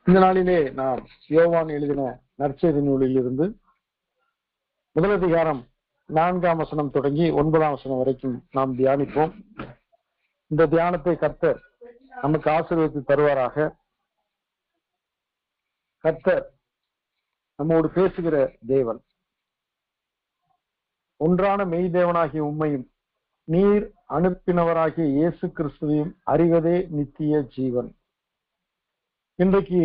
இந்த நாளிலே நாம் யோவான் எழுதின நற்செய்தி நூலில் இருந்து முதல் அதிகாரம் 4ஆம் வசனம் தொடங்கி 9ஆம் வசனம் வரைக்கும் நாம் தியானிப்போம். இந்த தியானத்தை கர்த்தர் நமக்கு ஆசீர்வதித்து தருவாராக. கர்த்தர் நம்மோடு பேசுகிற தேவன். ஒன்றான மெய் தேவனாகிய உம்மையும் நீர் அனுப்பினவராகிய இயேசு கிறிஸ்துவையும் அறிவதே நித்திய ஜீவன். இன்றைக்கு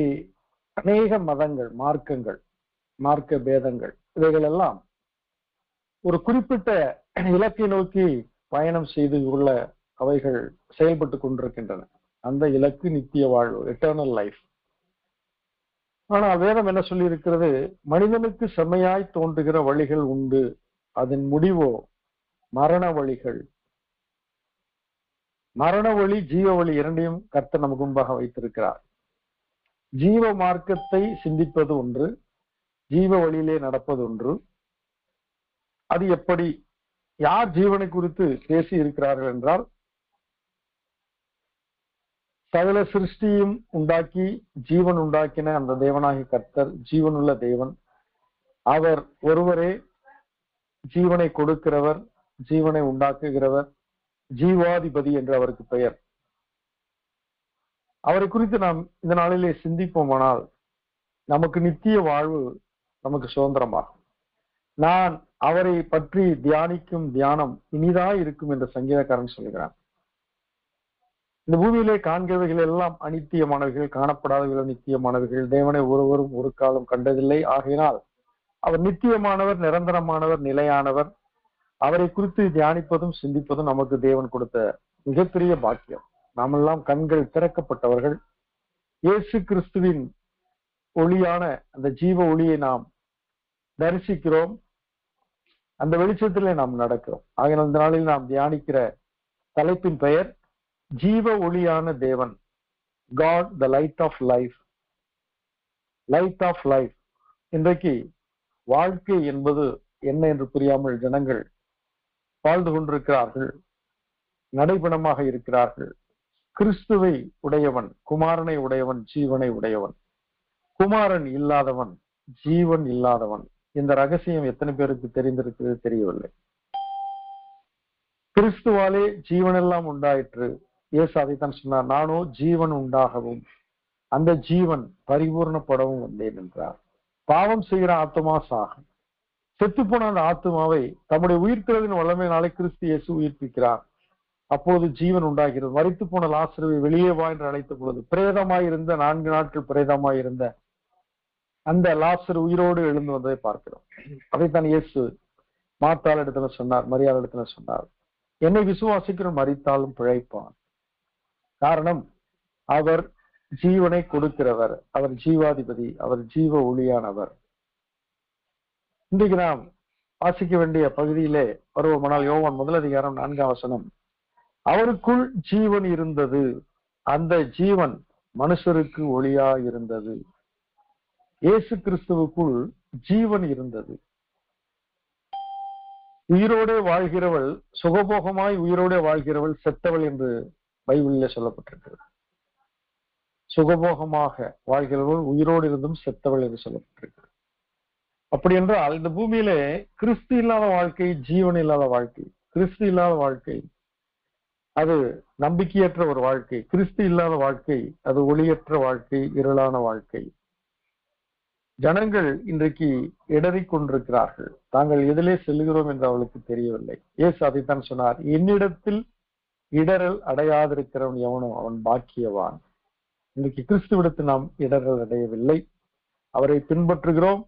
அநேக மதங்கள், மார்க்க பேதங்கள், இவைகள் எல்லாம் ஒரு குறிப்பிட்ட இலக்கை நோக்கி பயணம் செய்து கொள்ள அவைகள் செயல்பட்டு கொண்டிருக்கின்றன. அந்த இலக்கு நித்திய வாழ்வு, எட்டர்னல் லைஃப். ஆனால் வேதம் என்ன சொல்லி இருக்கிறது? மனிதனுக்கு செம்மையாய் தோன்றுகிற வழிகள் உண்டு, அதன் முடிவோ மரண வழிகள். மரண வழி, ஜீவ வழி இரண்டையும் கர்த்தர் நமக்கு முன்பாக வைத்திருக்கிறார். ஜீவ மார்க்கத்தை சிந்திப்பது ஒன்று, ஜீவ வழியிலே நடப்பது ஒன்று. அது எப்படி? யார் ஜீவனை குறித்து பேசி இருக்கிறார்கள் என்றால், சகல சிருஷ்டியும் உண்டாக்கி ஜீவன் உண்டாக்கின அந்த தேவனாகி கர்த்தர் ஜீவனுள்ள தேவன். அவர் ஒருவரே ஜீவனை கொடுக்கிறவர், ஜீவனை உண்டாக்குகிறவர், ஜீவாதிபதி என்று அவருக்கு பெயர். அவரை குறித்து நாம் இந்த நாளிலே சிந்திப்போமானால் நமக்கு நித்திய வாழ்வு நமக்கு சுதந்திரமாகும். நான் அவரை பற்றி தியானிக்கும் தியானம் இனிதா இருக்கும் என்று சங்கீதக்காரன் சொல்கிறான். இந்த பூமியிலே காண்கிறவைகள் எல்லாம் அனித்தியமானவைகள், காணப்படாதவர்கள் நித்தியமானவைகள். தேவனை ஒருவரும் ஒரு காலம் கண்டதில்லை. ஆகையினால் அவர் நித்தியமானவர், நிரந்தரமானவர், நிலையானவர். அவரை குறித்து தியானிப்பதும் சிந்திப்பதும் நமக்கு தேவன் கொடுத்த மிகப்பெரிய பாக்கியம். நாமெல்லாம் கண்கள் திறக்கப்பட்டவர்கள். இயேசு கிறிஸ்துவின் ஒளியான அந்த ஜீவ ஒளியை நாம் தரிசிக்கிறோம். அந்த வெளிச்சத்திலே நாம் நடக்கிறோம். ஆகையால் இந்த நாளில் நாம் தியானிக்கிற தலைப்பின் பெயர் ஜீவ ஒளியான தேவன். God the light of life. Light of life. இன்றைக்கு வாழ்க்கை என்பது என்ன என்று புரியாமல் ஜனங்கள் வாழ்ந்து கொண்டிருக்கிறார்கள், நடைபெணமாக இருக்கிறார்கள். கிறிஸ்துவை உடையவன், குமாரனை உடையவன், ஜீவனை உடையவன். குமாரன் இல்லாதவன் ஜீவன் இல்லாதவன். இந்த ரகசியம் எத்தனை பேருக்கு தெரிந்திருக்கிறது தெரியவில்லை. கிறிஸ்துவாலே ஜீவனெல்லாம் உண்டாயிற்று. இயேசு அதைத்தான் சொன்னார், நானோ ஜீவன் உண்டாகவும் அந்த ஜீவன் பரிபூர்ணப்படவும் வந்தேன் என்றார். பாவம் செய்கிற ஆத்மா சாகும். செத்துப்போன அந்த ஆத்மாவை தம்முடைய உயிர்த்தெழுதலின் வல்லமையினாலே கிறிஸ்து இயேசு உயிர்ப்பிக்கிறார். அப்போது ஜீவன் உண்டாகிறது. மரித்து போன லாசருவை வெளியே வா என்று அழைத்த பொழுது, பிரேதமாயிருந்த 4 நாட்கள் பிரேதமாயிருந்த அந்த லாசர் உயிரோடு எழுந்து வந்ததை பார்க்கிறோம். அதைத்தான் இயேசு மார்த்தாள் இடத்துல சொன்னார், மரியாள் இடத்துல சொன்னார், என்னை விசுவாசிக்கிற மரித்தாலும் பிழைப்பான். காரணம், அவர் ஜீவனை கொடுக்கிறவர், அவர் ஜீவாதிபதி, அவர் ஜீவ ஒளியானவர். இன்றைக்கு நாம் வாசிக்க வேண்டிய பகுதியிலே வருவோமானால் யோவான் முதல் அதிகாரம் 4ஆம் வசனம். அவருக்குள் ஜீவன் இருந்தது, அந்த ஜீவன் மனுஷருக்கு ஒளியா இருந்தது. இயேசு கிறிஸ்துவுக்குள் ஜீவன் இருந்தது. உயிரோடே வாழ்கிறவள், சுகபோகமாய் உயிரோடே வாழ்கிறவள் செத்தவள் என்று பைபிளிலே சொல்லப்பட்டிருக்கிறது. சுகபோகமாக வாழ்கிறவள் உயிரோடு இருந்தும் செத்தவள் என்று சொல்லப்பட்டிருக்கிறது. அப்படி என்றால் இந்த பூமியிலே கிறிஸ்து இல்லாத வாழ்க்கை ஜீவன் இல்லாத வாழ்க்கை. கிறிஸ்து இல்லாத வாழ்க்கை அது நம்பிக்கையற்ற ஒரு வாழ்க்கை. கிறிஸ்து இல்லாத வாழ்க்கை அது ஒளியற்ற வாழ்க்கை, இருளான வாழ்க்கை. ஜனங்கள் இன்றைக்கு இடறிக் கொண்டிருக்கிறார்கள். தாங்கள் எதிலே செல்கிறோம் என்று அவளுக்கு தெரியவில்லை. இயேசு அதைத்தான் சொன்னார், என்னிடத்தில் இடரல் அடையாதிருக்கிறவன் எவனோ அவன் பாக்கியவான். இன்றைக்கு கிறிஸ்துவிடத்தில் நாம் இடரல் அடையவில்லை. அவரை பின்பற்றுகிறோம்,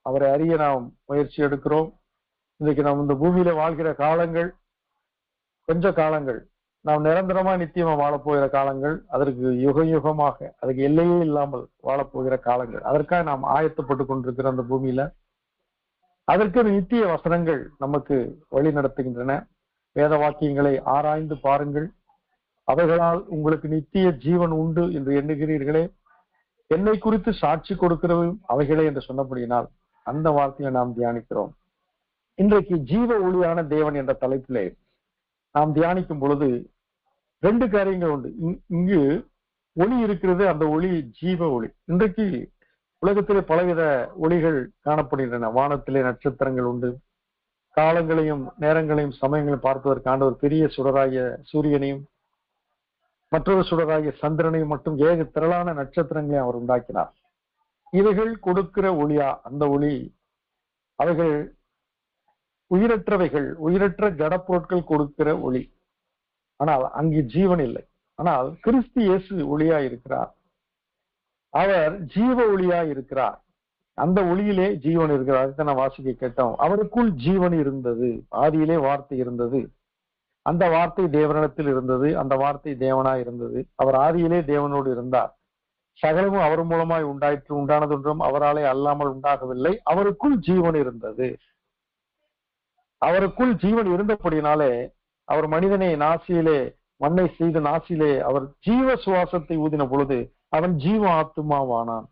அவரை அறிய நாம் முயற்சி எடுக்கிறோம். இன்றைக்கு நாம் இந்த பூமியில வாழ்கிற காலங்கள் கொஞ்ச காலங்கள். நாம் நிரந்தரமா நித்தியமா வாழப்போகிற காலங்கள், அதற்கு யுக யுகமாக, அதுக்கு எல்லையே இல்லாமல் வாழப்போகிற காலங்கள். அதற்காக நாம் ஆயத்தப்பட்டு கொண்டிருக்கிற அந்த பூமியில அதற்கு நித்திய வசனங்கள் நமக்கு வழி நடத்துகின்றன. வேத வாக்கியங்களை ஆராய்ந்து பாருங்கள். அவைகளால் உங்களுக்கு நித்திய ஜீவன் உண்டு என்று எண்ணுகிறீர்களே, என்னை குறித்து சாட்சி கொடுக்கிறவையும் அவைகளே என்று சொன்னபடியினால் அந்த வார்த்தையை நாம் தியானிக்கிறோம். இன்றைக்கு ஜீவ ஒளியான தேவன் என்ற தலைப்பிலே நாம் தியானிக்கும் பொழுது 2 காரியங்கள் உண்டு. இங்கு ஒளி இருக்கிறது, அந்த ஒளி ஜீவ ஒளி. இன்றைக்கு உலகத்திலே பலவித ஒளிகள் காணப்படுகின்றன. வானத்திலே நட்சத்திரங்கள் உண்டு. காலங்களையும் நேரங்களையும் சமயங்களையும் பார்ப்பதற்கான ஒரு பெரிய சுடராகிய சூரியனையும் மற்றொரு சுடராகிய சந்திரனையும் மட்டும் ஏக திரளான நட்சத்திரங்களையும் அவர் உண்டாக்கினார். இவைகள் கொடுக்கிற ஒளியா? அந்த ஒளி அவைகள் உயிரற்றவைகள், உயிரற்ற ஜடப்பொருட்கள் கொடுக்கிற ஒளி. ஆனால் அங்கு ஜீவன் இல்லை. ஆனால் கிறிஸ்து இயேசு ஒளியா இருக்கிறார். அவர் ஜீவ ஒளியா இருக்கிறார். அந்த ஒளியிலே ஜீவன் இருக்கிறார். அதுதான் நான் வாசிக்க கேட்டோம். அவருக்குள் ஜீவன் இருந்தது, ஆதியிலே வார்த்தை இருந்தது, அந்த வார்த்தை தேவனிடத்தில் இருந்தது, அந்த வார்த்தை தேவனா இருந்தது. அவர் ஆதியிலே தேவனோடு இருந்தார். சகலமும் அவர் மூலமாய் உண்டாயிற்று, உண்டானதொன்றும் அவராலே அல்லாமல் உண்டாகவில்லை. அவருக்குள் ஜீவன் இருந்தது. அவருக்குள் ஜீவன் இருந்தபடினாலே அவர் மனிதனை நாசியிலே மண்ணை செய்த நாசியிலே அவர் ஜீவ சுவாசத்தை ஊதின பொழுது அவன் ஜீவ ஆத்துமாவானான்.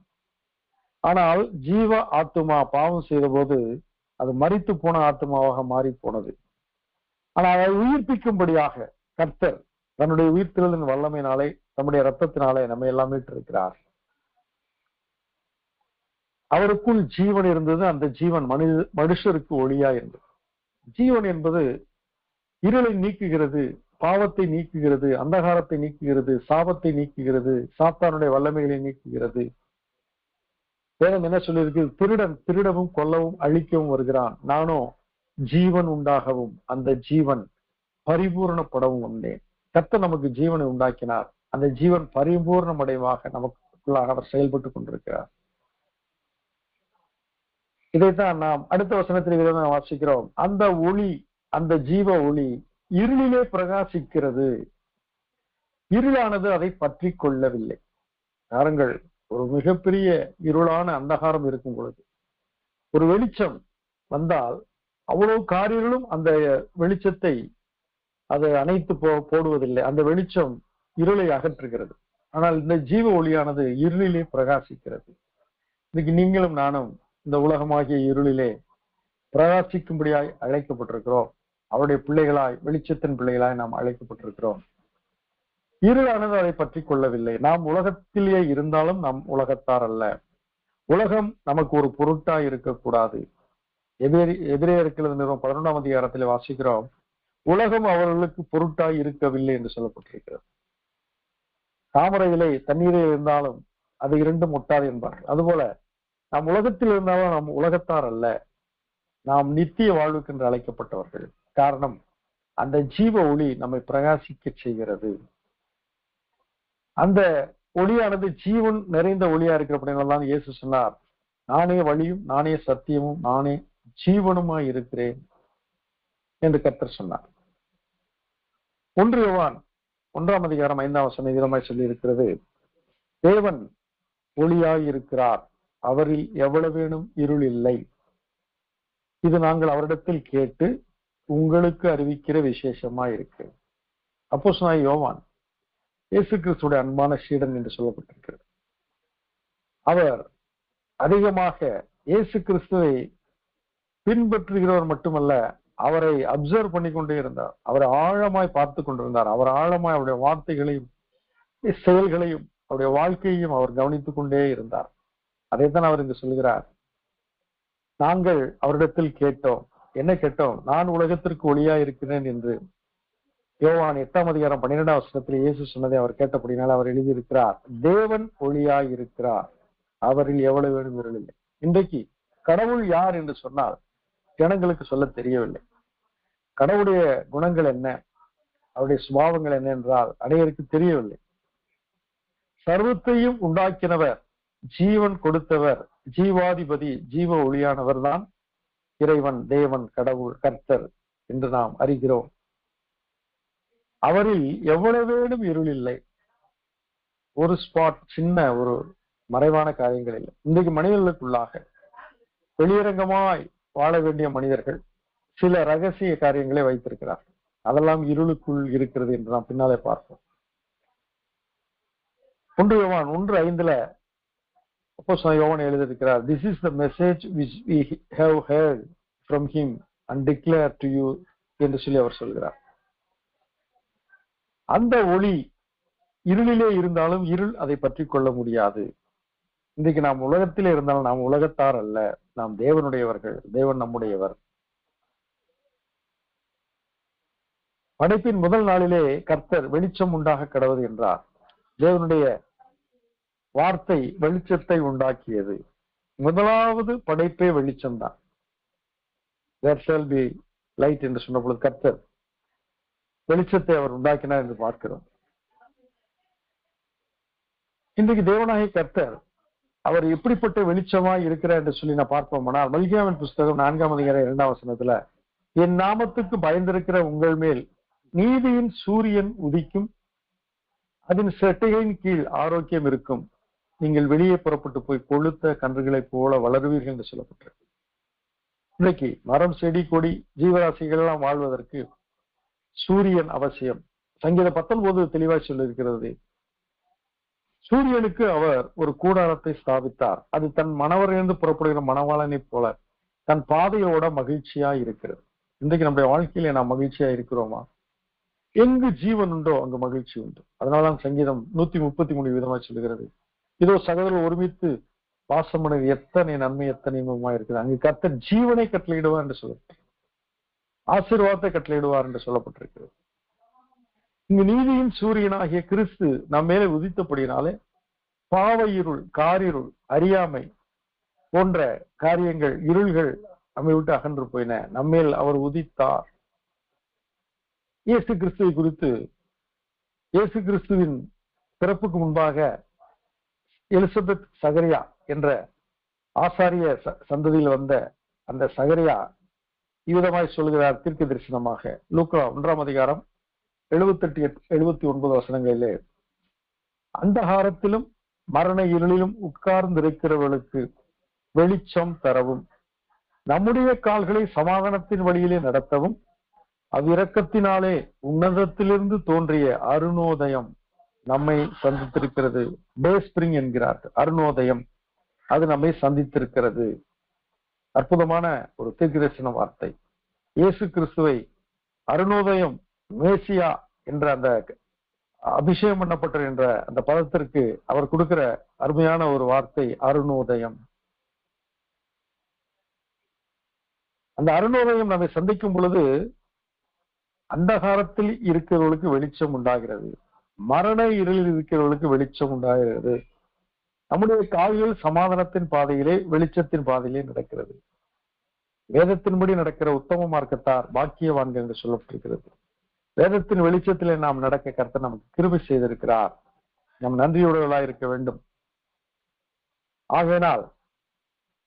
ஆனால் ஜீவ ஆத்துமா பாவம் செய்த போது அது மரித்து போன ஆத்துமாவாக மாறி போனது. ஆனால் அதை உயிர்ப்பிக்கும்படியாக கர்த்தர் தன்னுடைய உயிர்த்தெழுதலின் வல்லமையினாலே, நம்முடைய ரத்தத்தினாலே நம்ம எல்லாம் மீட்டிருக்கிறார். அவருக்குள் ஜீவன் இருந்தது. அந்த ஜீவன் மனுஷருக்கு ஒளியா இருந்தது. ஜீவன் என்பது இருளை நீக்குகிறது, பாவத்தை நீக்குகிறது, அந்தகாரத்தை நீக்குகிறது, சாபத்தை நீக்குகிறது, சாத்தானுடைய வல்லமைகளை நீக்குகிறது. வேதம் என்ன சொல்லியிருக்கு? திருடன் திருடவும் கொல்லவும் அழிக்கவும் வருகிறான், நானோ ஜீவன் உண்டாகவும் அந்த ஜீவன் பரிபூர்ணப்படவும் வந்தேன். கர்த்தர் நமக்கு ஜீவனை உண்டாக்கினார். அந்த ஜீவன் பரிபூர்ணமடைவாக நமக்குள்ளாக அவர் செயல்பட்டு கொண்டிருக்கிறார். இதைத்தான் நாம் அடுத்த வசனத்தில் வாசிக்கிறோம். அந்த ஒளி, அந்த ஜீவ ஒளி இருளிலே பிரகாசிக்கிறது, இருளானது அதை பற்றி கொள்ளவில்லை. பாருங்கள், ஒரு மிகப்பெரிய இருளான அந்தகாரம் இருக்கும் பொழுது ஒரு வெளிச்சம் வந்தால் அவ்வளவு காரியங்களும் அந்த வெளிச்சத்தை அதை அணைத்து போடுவதில்லை. அந்த வெளிச்சம் இருளை அகற்றுகிறது. ஆனால் இந்த ஜீவ ஒளியானது இருளிலே பிரகாசிக்கிறது. இன்னைக்கு நீங்களும் நானும் இந்த உலகமாகிய இருளிலே பிரகாசிக்கும்படியாய் அழைக்கப்பட்டிருக்கிறோம். அவருடைய பிள்ளைகளாய், வெளிச்சத்தின் பிள்ளைகளாய் நாம் அழைக்கப்பட்டிருக்கிறோம். இருளானது அதை பற்றி கொள்ளவில்லை. நாம் உலகத்திலேயே இருந்தாலும் நாம் உலகத்தார் அல்ல. உலகம் நமக்கு ஒரு பொருட்டாய் இருக்கக்கூடாது. எபிரேயர்கள் 11ஆம் அதிகாரத்தில் வாசிக்கிறோம், உலகம் அவர்களுக்கு பொருட்டாய் இருக்கவில்லை என்று சொல்லப்பட்டிருக்கிறது. தாமரையிலே தண்ணீரே இருந்தாலும் அது இரண்டும் ஒட்டாது என்பார்கள். அதுபோல நாம் உலகத்தில் இருந்தாலும் நாம் உலகத்தார் அல்ல. நாம் நித்திய வாழ்வுக்கு என்று அழைக்கப்பட்டவர்கள். காரணம், அந்த ஜீவ ஒளி நம்மை பிரகாசிக்க செய்கிறது. அந்த ஒளியானது ஜீவன் நிறைந்த ஒளியா இருக்கிறபடினால்தான் இயேசு சொன்னார், நானே வழியும் நானே சத்தியமும் நானே ஜீவனுமாய் இருக்கிறேன் என்று கர்த்தர் சொன்னார். 1 யோவான் 1ஆம் அதிகாரம் 5ஆம் வசனம் விதமாய் சொல்லி இருக்கிறது, தேவன் ஒளியாய் இருக்கிறார், அவரில் எவ்வளவேனும் இருள் இல்லை. இது நாங்கள் அவரிடத்தில் கேட்டு உங்களுக்கு அறிவிக்கிற விசேஷமா இருக்கு. அப்போஸ்தலனாகிய யோவான் இயேசு கிறிஸ்துடைய அன்பான சீடன் என்று சொல்லப்பட்டிருக்கிறது. அவர் அதிகமாக இயேசு கிறிஸ்துவை பின்பற்றுகிறவர் மட்டுமல்ல, அவரை அப்சர்வ் பண்ணி கொண்டே இருந்தார். அவரை ஆழமாய் பார்த்து கொண்டிருந்தார். அவர் ஆழமாய் அவருடைய வார்த்தைகளையும் செயல்களையும் அவருடைய வாழ்க்கையையும் அவர் கவனித்துக் கொண்டே இருந்தார். அதைத்தான் அவர் இங்கு சொல்கிறார், நாங்கள் அவரிடத்தில் கேட்டோம். என்ன கேட்டோம்? நான் உலகத்திற்கு ஒளியா இருக்கிறேன் என்று யோவான் 8ஆம் அதிகாரம் 12ஆம் வசனத்தில் இயேசு சொன்னதை அவர் கேட்டபடினால் அவர் எழுதியிருக்கிறார், தேவன் ஒளியாய் இருக்கிறார், அவரில் எவ்வளவு வேணும் இருள் இல்லை. இன்றைக்கு கடவுள் யார் என்று சொன்னால் ஜனங்களுக்கு சொல்ல தெரியவில்லை. கடவுளுடைய குணங்கள் என்ன, அவருடைய சுபாவங்கள் என்ன என்றால் அனைவருக்கு தெரியவில்லை. சர்வத்தையும் உண்டாக்கினவர், ஜீவன் கொடுத்தவர், ஜீவாதிபதி, ஜீவ ஒளியானவர் தான் இறைவன், தேவன், கடவுள், கர்த்தர் என்று நாம் அறிகிறோம். அவரில் எவ்வளவேனும் இருள் இல்லை. ஒரு ஸ்பாட், சின்ன ஒரு மறைவான காரியங்கள் இல்லை. இன்றைக்கு மனிதர்களுக்குள்ளாக வெளியரங்கமாய் வாழ வேண்டிய மனிதர்கள் சில ரகசிய காரியங்களை வைத்திருக்கிறார்கள். அதெல்லாம் இருளுக்குள் இருக்கிறது என்று நாம் பின்னாலே பார்ப்போம். 1 யோவான் 1:5 அப்போஸ்தலனாகிய யோவான் எழுதியிருக்கிறார், this is the message which we have heard from him and declare to you என்று சொல்லி அவர் சொல்கிறார். அந்த ஒளி இருளிலே இருந்தாலும் இருள் அதை பற்றி கொள்ள முடியாது. இன்றைக்கு நாம் உலகத்திலே இருந்தாலும் நாம் உலகத்தார் அல்ல, நாம் தேவனுடையவர்கள், தேவன் நம்முடையவர். படைப்பின் முதல் நாளிலே கர்த்தர் வெளிச்சம் உண்டாக கடவுது என்றார். தேவனுடைய வார்த்தை வெளிச்சத்தை உண்டாக்கியது. முதலாவது படைப்பே வெளிச்சம்தான். There shall be light என்று சொன்ன பொழுது கர்த்தர் வெளிச்சத்தை அவர் உண்டாக்கினார் என்று பார்க்கிறோம். இன்றைக்கு தேவனாகிய கர்த்தர் அவர் எப்படிப்பட்ட வெளிச்சமாய் இருக்கிறார் என்று சொல்லி நான் பார்ப்போம்னால், மல்கியாவின் புஸ்தகம் 4ஆம் அதிகாரம் 2ஆம் வசனத்துல, என் நாமத்துக்கு பயந்திருக்கிற உங்கள் மேல் நீதியின் சூரியன் உதிக்கும், அதன் செட்டைகளின் கீழ் ஆரோக்கியம் இருக்கும், நீங்கள் வெளியே புறப்பட்டு போய் கொழுத்த கன்றுகளைப் போல வளருவீர்கள் என்று சொல்லப்பட்டிருக்கு. இன்னைக்கு மரம், செடி, கொடி, ஜீவராசிகள் எல்லாம் வாழ்வதற்கு சூரியன் அவசியம். சங்கீதம் 19 தெளிவாய் சொல்லியிருக்கிறது, சூரியனுக்கு அவர் ஒரு கூடாரத்தை ஸ்தாபித்தார், அது தன் மணவரிலிருந்து புறப்படுகிற மணவாளனை போல தன் பாதையோட மகிழ்ச்சியா இருக்கிறது. இன்றைக்கு நம்முடைய வாழ்க்கையில நாம் மகிழ்ச்சியா இருக்கிறோமா? எங்கு ஜீவன் உண்டோ அங்கு மகிழ்ச்சி உண்டு. அதனால்தான் சங்கீதம் 133 விதமா சொல்லுகிறது, இதோ சகோதரர் ஒருமித்து வாசமனது எத்தனை நன்மை எத்தனை இன்பமா இருக்குது, அங்கு கர்த்தர் ஜீவனை கட்டளையிடுவார் என்று சொல்லப்பட்டு, ஆசீர்வாதத்தை கட்டளையிடுவார் என்று சொல்லப்பட்டிருக்கிறது. இங்கு நீதியின் சூரியனாகிய கிறிஸ்து நம் மேலே உதித்தபடினாலே பாவ இருள், காரிருள், அறியாமை போன்ற காரியங்கள், இருள்கள் நம்மை விட்டு அகன்று போயின. நம்மேல் அவர் உதித்தார். இயேசு கிறிஸ்துவை குறித்து, இயேசு கிறிஸ்துவின் பிறப்புக்கு முன்பாக எலிசபெத் சகரியா என்ற ஆசாரிய சந்ததியில் வந்த அந்த சகரியா இவ்விதமாய் சொல்கிறார் தீர்க்க தரிசனமாக. லூக்கா 1ஆம் அதிகாரம் 78-79 வசனங்களிலே, அந்தகாரத்திலும் மரண இருளிலும் உட்கார்ந்திருக்கிறவர்களுக்கு வெளிச்சம் தரவும், நம்முடைய கால்களை சமாதானத்தின் வழியிலே நடத்தவும், அவ்விரக்கத்தினாலே உன்னதத்திலிருந்து தோன்றிய அருணோதயம் நம்மை சந்தித்திருக்கிறது. டே ஸ்பிரிங் என்கிறார்கள், அருணோதயம் அது நம்மை சந்தித்திருக்கிறது. அற்புதமான ஒரு தீர்க்கதரிசன வார்த்தை. இயேசு கிறிஸ்துவை அருணோதயம், மேசியா என்ற அந்த அபிஷேகம் பண்ணப்பட்ட என்ற அந்த பதத்திற்கு அவர் கொடுக்கிற அருமையான ஒரு வார்த்தை அருணோதயம். அந்த அருணோதயம் நம்மை சந்திக்கும் பொழுது அந்தகாரத்தில் இருக்கிறவர்களுக்கு வெளிச்சம் உண்டாகிறது, மரண இருளில் இருக்கிறவர்களுக்கு வெளிச்சம் உண்டாகிறது. நம்முடைய கால்கள் சமாதானத்தின் பாதையிலே, வெளிச்சத்தின் பாதையிலே நடக்கிறது. வேதத்தின்படி நடக்கிற உத்தம மார்க்கத்தார் பாக்கியவான்கள் என்று சொல்லப்பட்டிருக்கிறது. வேதத்தின் வெளிச்சத்திலே நாம் நடக்க கர்த்தர் நமக்கு கிருபை செய்திருக்கிறார். நம் நன்றியுடையவர்களாய் இருக்க வேண்டும். ஆகையினால்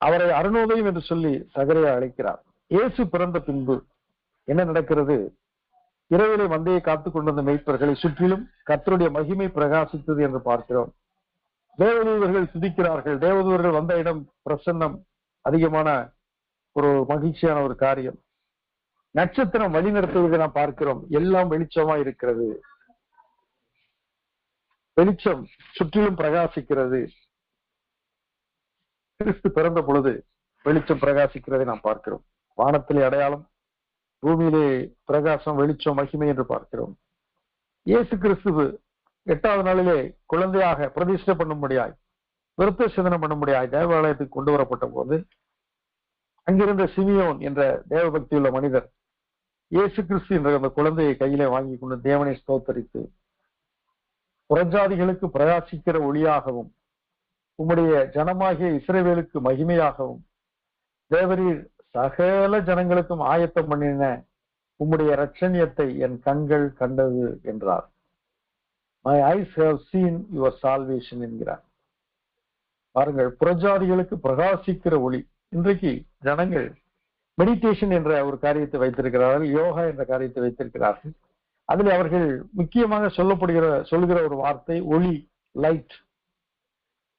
அவரை அருணோதயம் என்று சொல்லி சகரியா அழைக்கிறார். இயேசு பிறந்த பின்பு என்ன நடக்கிறது? இரவிலே மந்தையை காத்துக் கொண்டிருந்த மெய்ப்பர்களை சுற்றிலும் கர்த்தருடைய மகிமை பிரகாசித்தது என்று பார்க்கிறோம். தேவதூதர்கள் துதிக்கிறார்கள். தேவதூதர்கள் வந்த இடம் பிரசன்னம், அதிகமான ஒரு மகிழ்ச்சியான ஒரு காரியம். நட்சத்திரம் வழி நடத்துவதை நாம் பார்க்கிறோம். எல்லாம் வெளிச்சமா இருக்கிறது, வெளிச்சம் சுற்றிலும் பிரகாசிக்கிறது. கிறிஸ்து பிறந்த பொழுது வெளிச்சம் பிரகாசிக்கிறதை நாம் பார்க்கிறோம். வானத்திலே அடையாளம், பூமியிலே பிரகாசம், வெளிச்சம், மகிமை என்று பார்க்கிறோம். இயேசு கிறிஸ்து 8வது நாளிலே குழந்தையாக பிரதிஷ்டை பண்ணும்படியாய், விருத்த சேதனம் பண்ணும்படியாய் தேவாலயத்துக்கு கொண்டு வரப்பட்ட போது, அங்கிருந்த சிமியோன் என்ற தேவபக்தி உள்ள மனிதர் இயேசு கிறிஸ்து என்ற அந்த குழந்தையை கையிலே வாங்கி கொண்டு தேவனை ஸ்தோத்தரித்து, புறஜாதிகளுக்கு பிரகாசிக்கிற ஒளியாகவும் உம்முடைய ஜனமாகிய இஸ்ரவேலுக்கு மகிமையாகவும் தேவரீர் சகல ஜனங்களுக்கும் ஆயத்தம் பண்ணின உம்முடைய இரட்சணியத்தை என் கண்கள் கண்டது என்றார். My eyes have seen your salvation என்கிறார். பாருங்கள், புறஜாதிகளுக்கு பிரகாசிக்கிற ஒளி. இன்றைக்கு ஜனங்கள் மெடிடேஷன் என்ற ஒரு காரியத்தை வைத்திருக்கிறார்கள், யோகா என்ற காரியத்தை வைத்திருக்கிறார்கள். அதில் அவர்கள் முக்கியமாக சொல்லுகிற ஒரு வார்த்தை ஒளி, லைட்.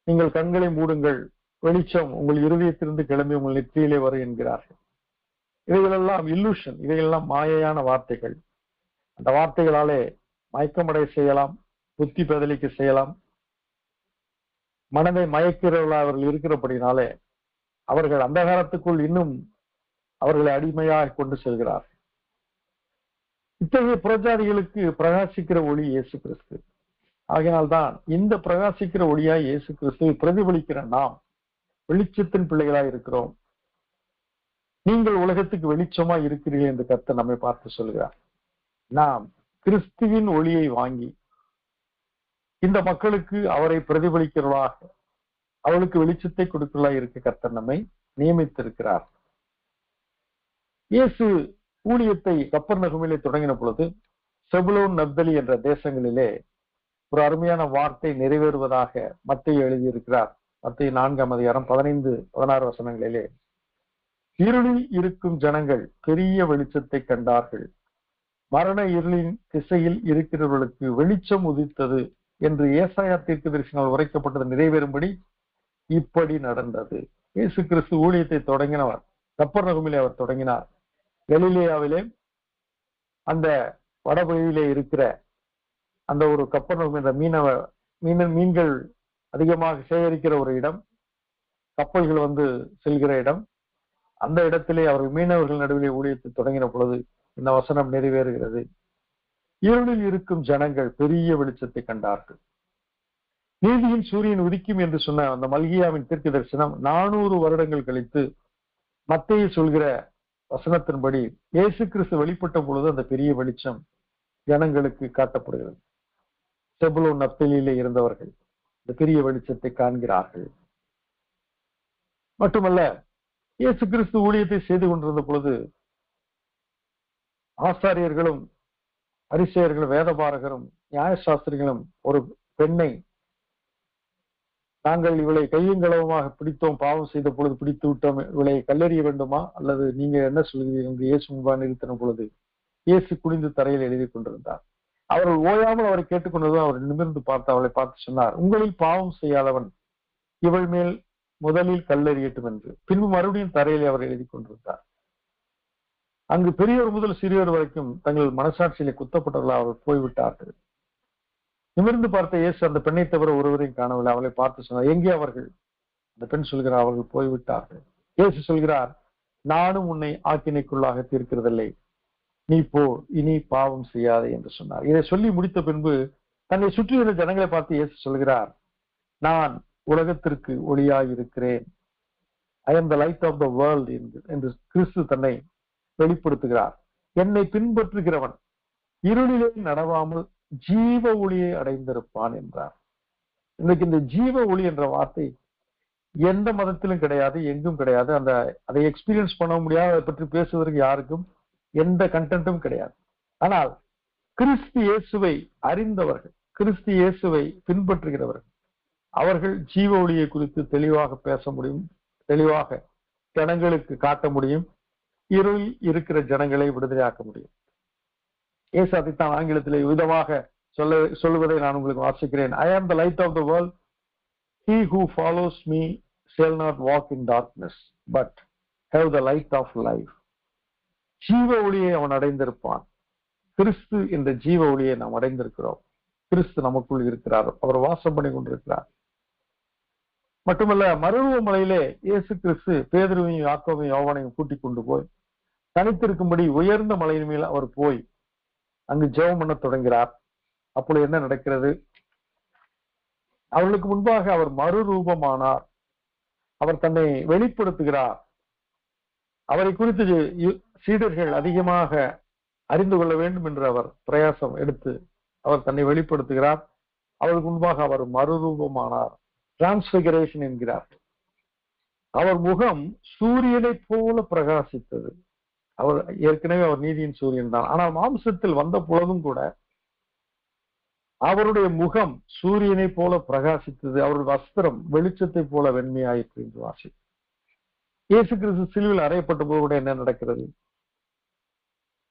நீங்கள் கண்களை மூடுங்கள், வெளிச்சம் உங்கள் இருதயத்திலிருந்து கிளம்பி உங்கள் நெற்றியிலே வரும் என்கிறார்கள். இவைகளெல்லாம் இல்லூஷன், இவைகளெல்லாம் மாயையான வார்த்தைகள். அந்த வார்த்தைகளாலே மயக்கமடை செய்யலாம், புத்தி பேதலிக்க செய்யலாம். மனதை மயக்கிறவர்களாக அவர்கள் இருக்கிறபடினாலே அவர்கள் அந்தகாரத்துக்குள் இன்னும் அவர்களை அடிமையாக கொண்டு செல்கிறார். இத்தகைய புறஜாதிகளுக்கு பிரகாசிக்கிற ஒளி இயேசு கிறிஸ்து. ஆகையினால்தான் இந்த பிரகாசிக்கிற ஒளியாய் இயேசு கிறிஸ்துவை பிரதிபலிக்கிற நாம் வெளிச்சத்தின் பிள்ளைகளாய் இருக்கிறோம். நீங்கள் உலகத்துக்கு வெளிச்சமா இருக்கிறீர்கள் என்று கர்த்தர் நம்மை பார்த்து சொல்கிறார். நாம் கிறிஸ்துவின் ஒளியை வாங்கி இந்த மக்களுக்கு அவரை பிரதிபலிக்கிறவர்களாக, அவளுக்கு வெளிச்சத்தை கொடுக்கிறவர்களாக இருக்க கர்த்தர் நம்மை நியமித்திருக்கிறார். இயேசு ஊழியத்தை கப்பர்நகூமிலே தொடங்கின பொழுது செபுலோன் நப்தலி என்ற தேசங்களிலே ஒரு அருமையான வார்த்தை நிறைவேறுவதாக மத்தேயு எழுதியிருக்கிறார். மத்தேயு 4:15-16 வசனங்களிலே, இருளில் இருக்கும் ஜனங்கள் பெரிய வெளிச்சத்தை கண்டார்கள், மரண இருளின் திசையில் இருக்கிறவர்களுக்கு வெளிச்சம் உதித்தது என்று ஏசாயா தீர்க்கதரிசியினால் உரைக்கப்பட்டது நிறைவேறும்படி இப்படி நடந்தது. இயேசு கிறிஸ்து ஊழியத்தை தொடங்கினவர் கப்பர்நகூமிலே அவர் தொடங்கினார். கலிலேயாவிலே அந்த வடபகுதியிலே இருக்கிற அந்த ஒரு கப்பர்நகூம் என்ற மீன்கள் அதிகமாக சேகரிக்கிற ஒரு இடம், கப்பல்கள் வந்து செல்கிற இடம். அந்த இடத்திலே அவர்கள் மீனவர்கள் நடுவிலே ஊழியத்தை தொடங்கின பொழுது இந்த வசனம் நிறைவேறுகிறது. இருளில் இருக்கும் ஜனங்கள் பெரிய வெளிச்சத்தை கண்டார்கள். நீதியின் சூரியன் உதிக்கும் என்று சொன்ன அந்த மல்கியாவின் தீர்க்க தரிசனம் 400 வருடங்கள் கழித்து மத்தேயு சொல்கிற வசனத்தின்படி இயேசு கிறிஸ்து வெளிப்பட்ட பொழுது அந்த பெரிய வெளிச்சம் ஜனங்களுக்கு காட்டப்படுகிறது. செபுலோன் நப்தலியிலே இருந்தவர்கள் இந்த பெரிய வெளிச்சத்தை காண்கிறார்கள். மட்டுமல்ல, இயேசு கிறிஸ்து ஊழியத்தை செய்து கொண்டிருந்த பொழுது ஆசாரியர்களும் பரிசேயர்களும் வேதபாரகரும் நியாயசாஸ்திரிகளும் ஒரு பெண்ணை, நாங்கள் இவளை கையங்களவுமாக பிடித்தோம், பாவம் செய்த பொழுது பிடித்து விட்டோம், இவளை கல்லெறிய வேண்டுமா அல்லது நீங்க என்ன சொல்கிறீர்கள் என்று இயேசு முன்பாக நிறுத்தின பொழுது இயேசு குனிந்து தரையில் எழுதி கொண்டிருந்தார். அவர்கள் ஓயாமல் அவரை கேட்டுக்கொண்டதும் அவர் நிமிர்ந்து பார்த்து அவளை பார்த்து சொன்னார், உங்களில் பாவம் செய்யாதவன் இவள் மேல் முதலில் கல்லெறியட்டும் என்று. பின்பு மறுபடியும் தரையிலே அவர் எழுதி கொண்டிருந்தார். அங்கு பெரியவர் முதல் சிறியோர் வரைக்கும் தங்கள் மனசாட்சியிலே குத்தப்பட்டவர்களாக அவர்கள் போய்விட்டார்கள். நிமிர்ந்து பார்த்த இயேசு அந்த பெண்ணை தவிர ஒருவரையும் காணவில்லை. அவளை பார்த்து சொன்னார், எங்கே அவர்கள்? அந்த பெண் சொல்கிறார், அவர்கள் போய்விட்டார்கள். இயேசு சொல்கிறார், நானும் உன்னை ஆக்கினைக்குள்ளாக தீர்க்கிறதில்லை, நீ போ, இனி பாவம் செய்யாதே என்று சொன்னார். இதை சொல்லி முடித்த பின்பு தன்னை சுற்றியுள்ள ஜனங்களை பார்த்து இயேசு சொல்கிறார், நான் உலகத்திற்கு ஒளியாய் இருக்கிறேன், I am the light of the world என்று கிறிஸ்து தன்னை வெளிப்படுத்துகிறார். என்னை பின்பற்றுகிறவன் இருளிலே நடவாமல் ஜீவ ஒளியை அடைந்திருப்பான் என்றார். இன்னைக்கு இந்த ஜீவ ஒளி என்ற வார்த்தை எந்த மதத்திலும் கிடையாது, எங்கும் கிடையாது. அதை எக்ஸ்பீரியன்ஸ் பண்ண முடியாது, அதை பற்றி பேசுவதற்கு யாருக்கும் எந்த கண்டென்ட்டும் கிடையாது. ஆனால் கிறிஸ்து இயேசுவை அறிந்தவர்கள், கிறிஸ்து இயேசுவை பின்பற்றுகிறவர்கள், அவர்கள் ஜீவ ஒளியை குறித்து தெளிவாக பேச முடியும், தெளிவாக ஜனங்களுக்கு காட்ட முடியும், இருளில் இருக்கிற ஜனங்களை விடுதலையாக்க முடியும். இயேசு அதைத்தான் ஆங்கிலத்திலே விதமாக சொல்லுவதை நான் உங்களுக்கு வாசிக்கிறேன். I am the light of the world. He who follows me shall not walk in darkness, but have the light of life. ஜீவ ஒளியை அவன் அடைந்திருப்பான். கிறிஸ்து என்ற ஜீவ ஒளியை நாம் அடைந்திருக்கிறோம். கிறிஸ்து நமக்குள் இருக்கிறார், அவர் வாசம் பண்ணி கொண்டிருக்கிறார். மட்டுமல்ல, மருவமலையிலே இயேசு கிறிஸ்து பேதுருவையும் யாக்கோபையும் யோவானையும் கூட்டிக் கொண்டு போய் தனித்திருக்கும்படி உயர்ந்த மலையின் மேல் அவர் போய் அங்கு ஜெபம் பண்ண தொடங்கிறார். அப்பொழுது என்ன நடக்கிறது? அவர்களுக்கு முன்பாக அவர் மறுரூபமானார். அவர் தன்னை வெளிப்படுத்துகிறார். அவரை குறித்து சீடர்கள் அதிகமாக அறிந்து கொள்ள வேண்டும் என்று அவர் பிரயாசம் எடுத்து அவர் தன்னை வெளிப்படுத்துகிறார். அவருக்கு முன்பாக அவர் மறுரூபமானார். டிரான்ஸ்பிகரேஷன் என்கிறார். அவர் முகம் சூரியனை போல பிரகாசித்தது. அவர் ஏற்கனவே அவர் நீதியின் சூரியன் தான். ஆனால் மாம்சத்தில் வந்த பொழுதும் கூட அவருடைய முகம் சூரியனை போல பிரகாசித்தது. அவருடைய வஸ்திரம் வெளிச்சத்தை போல வெண்மையாயிற்று என்று வாசி. இயேசு கிறிஸ்து சிலுவையில் அறையப்பட்ட போது கூட என்ன நடக்கிறது?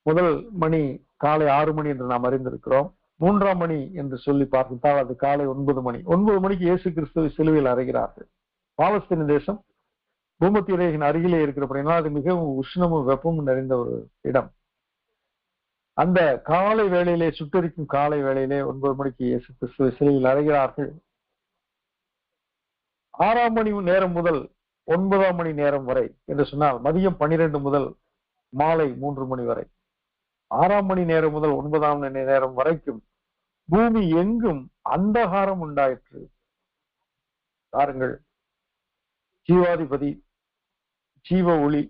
முதல் மணி காலை 6 மணி என்று நாம் அறிந்திருக்கிறோம். 3ஆம் மணி என்று சொல்லி பார்த்தால் அது காலை 9 மணி. 9 மணிக்கு இயேசு கிறிஸ்துவை சிலுவையில் அறைகிறார்கள். பாலஸ்தீன தேசம் பூமத்திய ரேகையின் அருகிலே இருக்கிறபடினா அது மிகவும் உஷ்ணமும் வெப்பமும் நிறைந்த ஒரு இடம். அந்த காலை வேளையிலே, சுட்டரிக்கும் காலை வேளையிலே 9 மணிக்கு இயேசு கிறிஸ்துவை சிலுவையில் அறைகிறார்கள். 6ஆம் மணி நேரம் முதல் 9ஆம் மணி நேரம் வரை என்று சொன்னால் மதியம் 12 முதல் மாலை 3 மணி வரை, 6ஆம் மணி நேரம் முதல் 9ஆம் மணி நேரம் வரைக்கும் பூமி எங்கும் அந்தகாரம் உண்டாயிற்று. பாருங்கள், ஜீவாதிபதி, ஜீவ ஒளி,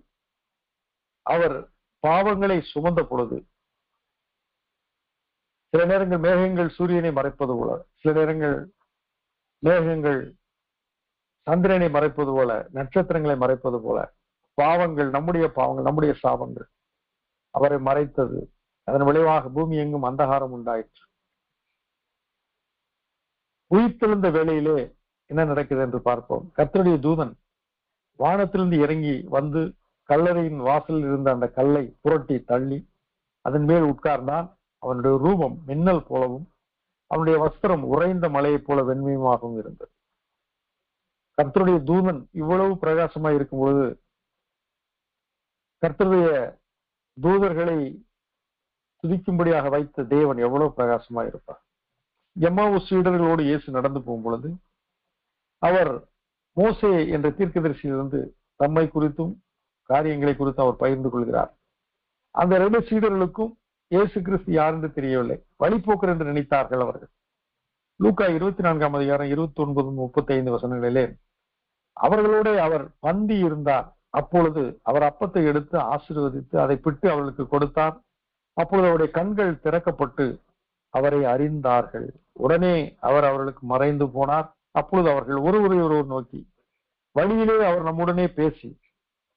அவர் பாவங்களை சுமந்த பொழுது சில நேரங்கள் மேகங்கள் சூரியனை மறைப்பது போல, சில நேரங்கள் மேகங்கள் சந்திரனை மறைப்பது போல, நட்சத்திரங்களை மறைப்பது போல பாவங்கள், நம்முடைய சாபங்கள் அவரை மறைத்தது. அதன் விளைவாக பூமி எங்கும் அந்தகாரம் உண்டாயிற்று. உயிர்த்தெழுந்த வேளையிலே என்ன நடக்குது என்று பார்ப்போம். கர்த்தருடைய தூதன் வானத்திலிருந்து இறங்கி வந்து கல்லறையின் வாசலில் இருந்த அந்த கல்லை புரட்டி தள்ளி அதன் மேல் உட்கார்ந்தான். அவனுடைய ரூபம் மின்னல் போலவும் அவனுடைய வஸ்திரம் உறைந்த மலையைப் போல வெண்மையுமாகவும் இருந்தது. கர்த்தருடைய தூதன் இவ்வளவு பிரகாசமாய் இருக்கும் பொழுது கர்த்தருடைய தூதர்களை துதிக்கும்படியாக வைத்த தேவன் எவ்வளவு பிரகாசமாய் இருப்பார். எம்மாவூஸ் சீடர்களோடு இயேசு நடந்து போகும் பொழுது அவர் மோசே என்ற தீர்க்கதரிசியிலிருந்து தம்மை குறித்தும் காரியங்களை குறித்தும் அவர் பகிர்ந்து கொள்கிறார். அந்த 2 சீடர்களுக்கும் இயேசு கிறிஸ்து யார் என்று தெரியவில்லை, வழிபோக்கர் என்று நினைத்தார்கள் அவர்கள். லூக்கா 24ஆம் அதிகாரம் 29-35 வசனங்களிலே அவர்களோட அவர் பந்தி இருந்தார். அப்பொழுது அவர் அப்பத்தை எடுத்து ஆசீர்வதித்து அதை பிட்டு அவர்களுக்கு கொடுத்தார். அப்பொழுது அவருடைய கண்கள் திறக்கப்பட்டு அவரை அறிந்தார்கள். உடனே அவர் அவர்களுக்கு மறைந்து போனார். அப்பொழுது அவர்கள் ஒருவரை ஒருவர் நோக்கி, வழியிலே அவர் நம்முடனே பேசி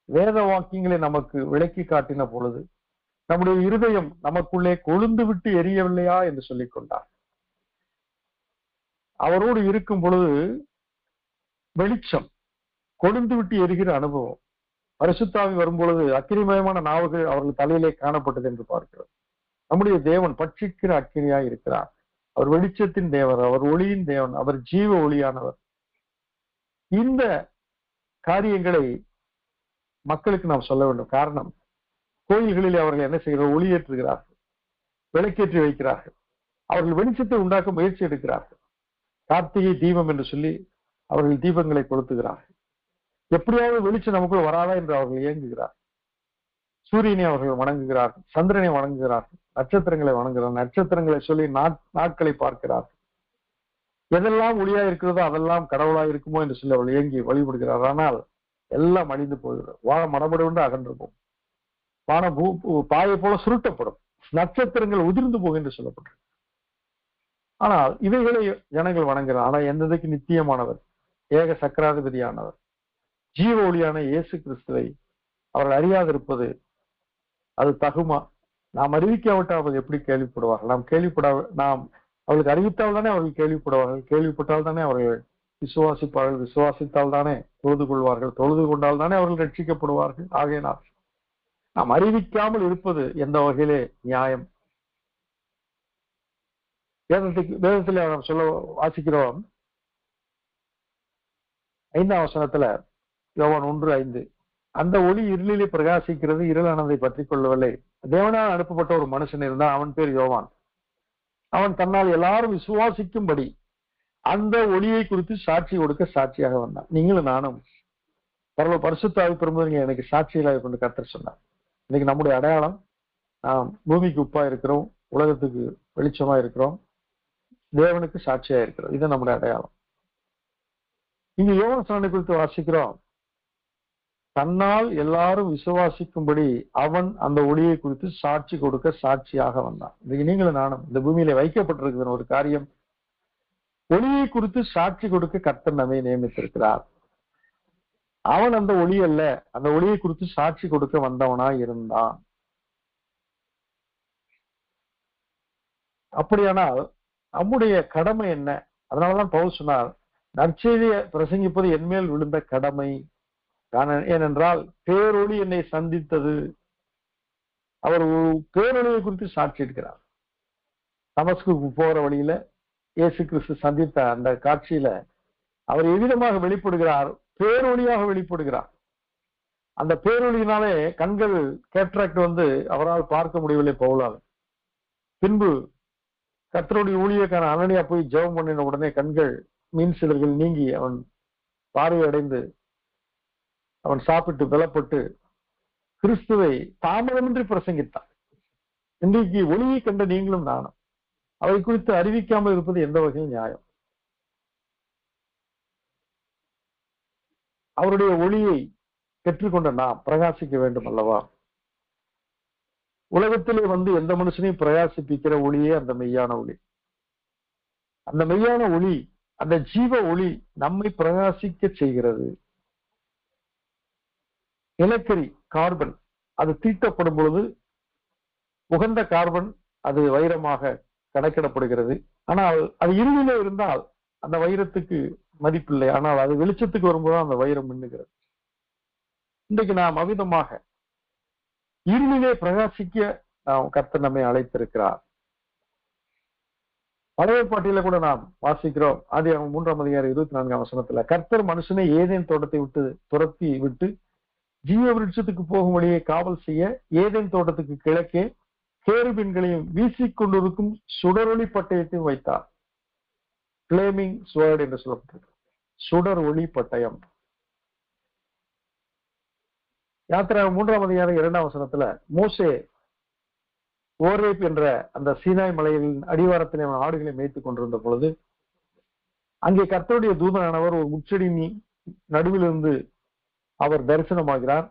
வேத வாக்கியங்களை நமக்கு விளக்கி காட்டின பொழுது நம்முடைய இருதயம் நமக்குள்ளே கொழுந்து விட்டு எரியவில்லையா என்று சொல்லிக் கொண்டார். அவரோடு இருக்கும் பொழுது வெளிச்சம் கொழுந்து விட்டு எரிகிற அனுபவம், பரிசுத்தாவி வரும் பொழுது அக்கினிமயமான நாவுகள் அவர்கள் தலையிலே காணப்பட்டது என்று பார்க்கிறோம். நம்முடைய தேவன் பட்சிக்கிற அக்கினியாய் இருக்கிறார். அவர் வெளிச்சத்தின் தேவர், அவர் ஒளியின் தேவன், அவர் ஜீவ ஒளியானவர். இந்த காரியங்களை மக்களுக்கு நாம் சொல்ல வேண்டும். காரணம், கோயில்களில் அவர்கள் என்ன செய்கிறார்கள்? ஒளியேற்றுகிறார்கள், விளக்கேற்றி வைக்கிறார்கள், அவர்கள் வெளிச்சத்தை உண்டாக்க முயற்சி எடுக்கிறார்கள். கார்த்திகை தீபம் என்று சொல்லி அவர்கள் தீபங்களை கொளுத்துகிறார்கள். எப்படியாவது வெளிச்சம் நமக்குள் வராதா என்று அவர்கள் இயங்குகிறார். சூரியனை அவர்கள் வணங்குகிறார்கள், சந்திரனை வணங்குகிறார்கள், நட்சத்திரங்களை வணங்குகிறார்கள், நட்சத்திரங்களை சொல்லி நாட்களை பார்க்கிறார்கள். எதெல்லாம் ஒளியா இருக்கிறதோ அதெல்லாம் கடவுளாய் இருக்குமோ என்று சொல்லி அவள் இயங்கி வழிபடுகிறார். ஆனால் எல்லாம் அழிந்து போகிறது. வானம் மடமடவென்று அகன்றிருக்கும், வானம் பாயை போல சுருட்டப்படும், நட்சத்திரங்கள் உதிர்ந்து போகும் என்று சொல்லப்பட்டிருக்கு. ஆனால் இவைகளை ஜனங்கள் வணங்குகிறார். ஆனால் எந்ததுக்கு நித்தியமானவர், ஏக சக்கராதிபதியானவர், ஜீவ ஒளியான இயேசு கிறிஸ்துவை அவர்கள் அறியாதிருப்பது அது தகுமா? நாம் அறிவிக்காவிட்டால் அவர்கள் எப்படி கேள்விப்படுவார்கள்? நாம் அவர்களுக்கு அறிவித்தால் தானே அவர்கள் கேள்விப்படுவார்கள், கேள்விப்பட்டால் தானே அவர்கள் விசுவாசிப்பார்கள், விசுவாசித்தால் தானே தொழுது கொள்வார்கள், தொழுது கொண்டால் தானே அவர்கள் ரட்சிக்கப்படுவார்கள். ஆகையினால் நாம் அறிவிக்காமல் இருப்பது எந்த வகையிலே நியாயம்? வேதத்தில் நாம் சொல்ல வாசிக்கிறோம் 5ஆம் வசனத்துல, யோவான் 1:5, அந்த ஒளி இருளிலே பிரகாசிக்கிறது, இருளானதை பற்றி கொள்ளவில்லை. தேவனால் அனுப்பப்பட்ட ஒரு மனுஷன் இருந்தான், அவன் பேர் யோவான். அவன் தன்னால் எல்லாரும் விசுவாசிக்கும்படி அந்த ஒளியை குறித்து சாட்சி கொடுக்க சாட்சியாக வந்தான். நீங்களும் நானும் பரிசுத்தாவி பெறும்போது எனக்கு சாட்சிகளாக கொண்டு கர்த்தர் சொன்னார். இன்னைக்கு நம்முடைய அடையாளம், நாம் பூமிக்கு உப்பா இருக்கிறோம், உலகத்துக்கு வெளிச்சமா இருக்கிறோம், தேவனுக்கு சாட்சியா இருக்கிறோம். இது நம்முடைய அடையாளம். இங்க யோவான் ஸ்நானனை குறித்து வாசிக்கிறோம், தன்னால் எல்லாரும் விசுவாசிக்கும்படி அவன் அந்த ஒளியை குறித்து சாட்சி கொடுக்க சாட்சியாக வந்தான். இன்னைக்கு நீங்களும் நானும் இந்த பூமியில வைக்கப்பட்டிருக்கிற ஒரு காரியம், ஒளியை குறித்து சாட்சி கொடுக்க கர்த்தர் நம்மை நியமித்திருக்கிறார். அவன் அந்த ஒளி அல்ல, அந்த ஒளியை குறித்து சாட்சி கொடுக்க வந்தவனாய் இருந்தான். அப்படியானால் நம்முடைய கடமை என்ன? அதனாலதான் பவுல் சொன்னார், நற்செய்தியை பிரசங்கிப்பது என்மேல் விழுந்த கடமை. ஏனென்றால் பேரொளி என்னை சந்தித்தது. அவர் பேரொளியை குறித்து சாட்சி இருக்கிறார். தமஸ்குக்கு போற வழியில இயேசு கிறிஸ்து சந்தித்த அந்த காட்சியில அவர் எவ்விதமாக வெளிப்படுகிறார்? பேரொளியாக வெளிப்படுகிறார். அந்த பேரொளியினாலே கண்கள் கேட்ராக்ட் வந்து அவரால் பார்க்க முடியவில்லை பவுலால். பின்பு கர்த்தருடைய ஊழியக்கான அனனியா போய் ஜெபம் பண்ணின உடனே கண்கள் மீன் சிலர்கள் நீங்கி அவன் பார்வையடைந்து அவன் சாப்பிட்டு பலப்பட்டு கிறிஸ்துவை தாமதமின்றி பிரசங்கித்தான். இன்றைக்கு ஒளியை கண்ட நீங்களும் நானும் அவை குறித்து அறிவிக்காமல் இருப்பது எந்த வகையில் நியாயம்? அவருடைய ஒளியை பெற்றுக்கொண்ட நாம் பிரகாசிக்க வேண்டும் அல்லவா? உலகத்திலே வந்து எந்த மனுஷனையும் பிரகாசிப்பிக்கிற ஒளியே அந்த மெய்யான ஒளி. அந்த மெய்யான ஒளி, அந்த ஜீவ ஒளி நம்மை பிரகாசிக்க செய்கிறது. நிலக்கரி கார்பன் அது தீட்டப்படும் பொழுது உகந்த கார்பன் அது வைரமாக கணக்கிடப்படுகிறது. ஆனால் அது இருளிலே இருந்தால் அந்த வைரத்துக்கு மதிப்பில்லை. ஆனால் அது வெளிச்சத்துக்கு வரும்போது அந்த வைரம் மின்னுகிறது. இன்றைக்கு நாம் அவிதமாக இருளிலே பிரகாசிக்க கர்த்தர் நம்மை அழைத்திருக்கிறார். பழைய பாட்டில கூட நாம் வாசிக்கிறோம். ஆதியாகமம் 3:24 கர்த்தர் மனுஷனை ஏதேன் தோட்டத்தை விட்டு துரத்தி விட்டு ஜீவ விருட்சத்துக்கு போகும் வழியை காவல் செய்ய ஏதேன் தோட்டத்துக்கு கிழக்கே கேருபீன்களையும் வீசிக்கொண்டிருக்கும் சுடரொளி பட்டயத்தையும் வைத்தார். பிளேமிங் ஸ்வர்ட் என்று சொல்லப்பட்டிருக்கு. சுடர் ஒளி பட்டயம். யாத்திராகமம் 3:2 மோசே ஓரேப் என்ற அந்த சீனாய் மலையின் அடிவாரத்தில் அவன் ஆடுகளை மேய்த்துக் கொண்டிருந்த பொழுது அங்கே கர்த்தருடைய தூதனானவர் ஒரு முச்செடி நடுவிலிருந்து அவர் தரிசனமாகிறார்.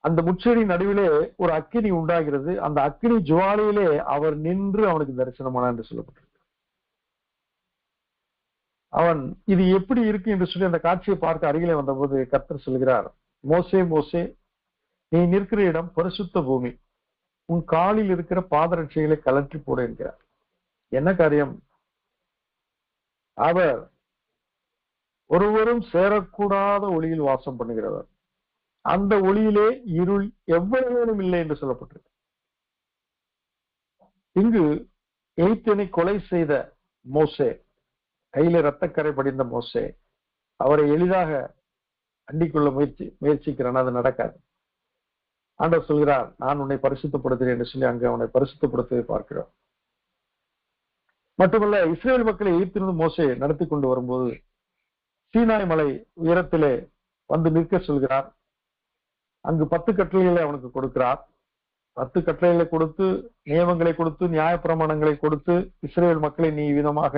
அந்த முச்செடி நடுவிலே ஒரு அக்கினி உண்டாகிறது. அந்த அக்கினி ஜுவாலையிலே அவர் நின்று அவனுக்கு தரிசனமானார் என்று சொல்லப்பட்டிருக்கு. அவன் இது எப்படி இருக்கு என்று சொல்லி அந்த காட்சியை பார்க்க அருகிலே வந்தபோது கர்த்தர் சொல்கிறார், மோசே மோசே, நீ நிற்கிற இடம் பரிசுத்த பூமி, உன் காலில் இருக்கிற பாதரட்சைகளை கலற்றி போட என்கிறார். என்ன காரியம்? அவர் ஒருவரும் சேரக்கூடாத ஒளியில் வாசம் பண்ணுகிறவர். அந்த ஒளியிலே இருள் எவ்வளவேனும் இல்லை என்று சொல்லப்பட்டிருக்கு. இங்கு எகிப்தியனை கொலை செய்த மோசே, கையில இரத்தக்கரை படிந்த மோசே, அவரை எளிதாக அண்டிக்கொள்ள முயற்சிக்கிறான். அது நடக்காது. ஆண்டவர் சொல்கிறார், நான் உன்னை பரிசுத்தப்படுத்துகிறேன் என்று சொல்லி அங்கு அவனை பரிசுத்தப்படுத்துவதை பார்க்கிறோம். மட்டுமல்ல, இஸ்ரேல் மக்களை எகிப்திலிருந்து மோசே நடத்தி கொண்டு வரும்போது சீனாய் மலை உயரத்திலே வந்து நிற்க சொல்கிறார். அங்கு 10 கட்டளைகளை அவனுக்கு கொடுக்கிறார். 10 கட்டளைகளை கொடுத்து, நியமங்களை கொடுத்து, நியாயப்பிரமாணங்களை கொடுத்து, இஸ்ரேல் மக்களை நீ விதமாக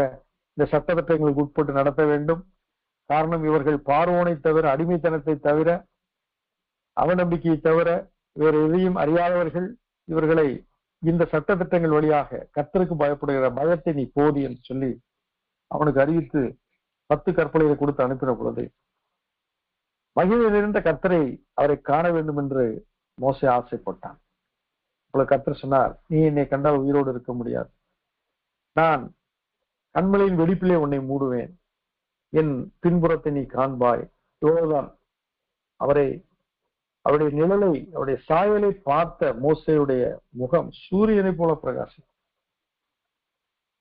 இந்த சட்டத்திட்டங்களுக்கு உட்பட்டு நடத்த வேண்டும். காரணம், இவர்கள் பார்வோனை தவிர, அடிமைத்தனத்தை தவிர, அவநம்பிக்கையை தவிர வேறு எதையும் அறியாதவர்கள். இவர்களை இந்த சட்டத்திட்டங்கள் வழியாக கர்த்தருக்கு பயப்படுகிற பயத்தை நீ போதி என்று சொல்லி அவனுக்கு அறிவித்து 10 கற்பனைகளை கொடுத்து அனுப்பின பொழுது மகிழ்ச்சி நிறைந்த கர்த்தரை அவரை காண வேண்டும் என்று மோசே ஆசைப்பட்டான். அப்பொழுது கர்த்தர் சொன்னார், நீ என்னை கண்டால் உயிரோடு இருக்க முடியாது. நான் கண்மலையின் வெடிப்பிலே உன்னை மூடுவேன். என் பின்புறத்தை நீ காண்பாய். இவ்வளவுதான். அவருடைய நிழலை, அவருடைய சாயலை பார்த்த மோசேயுடைய முகம் சூரியனை போல பிரகாசம்.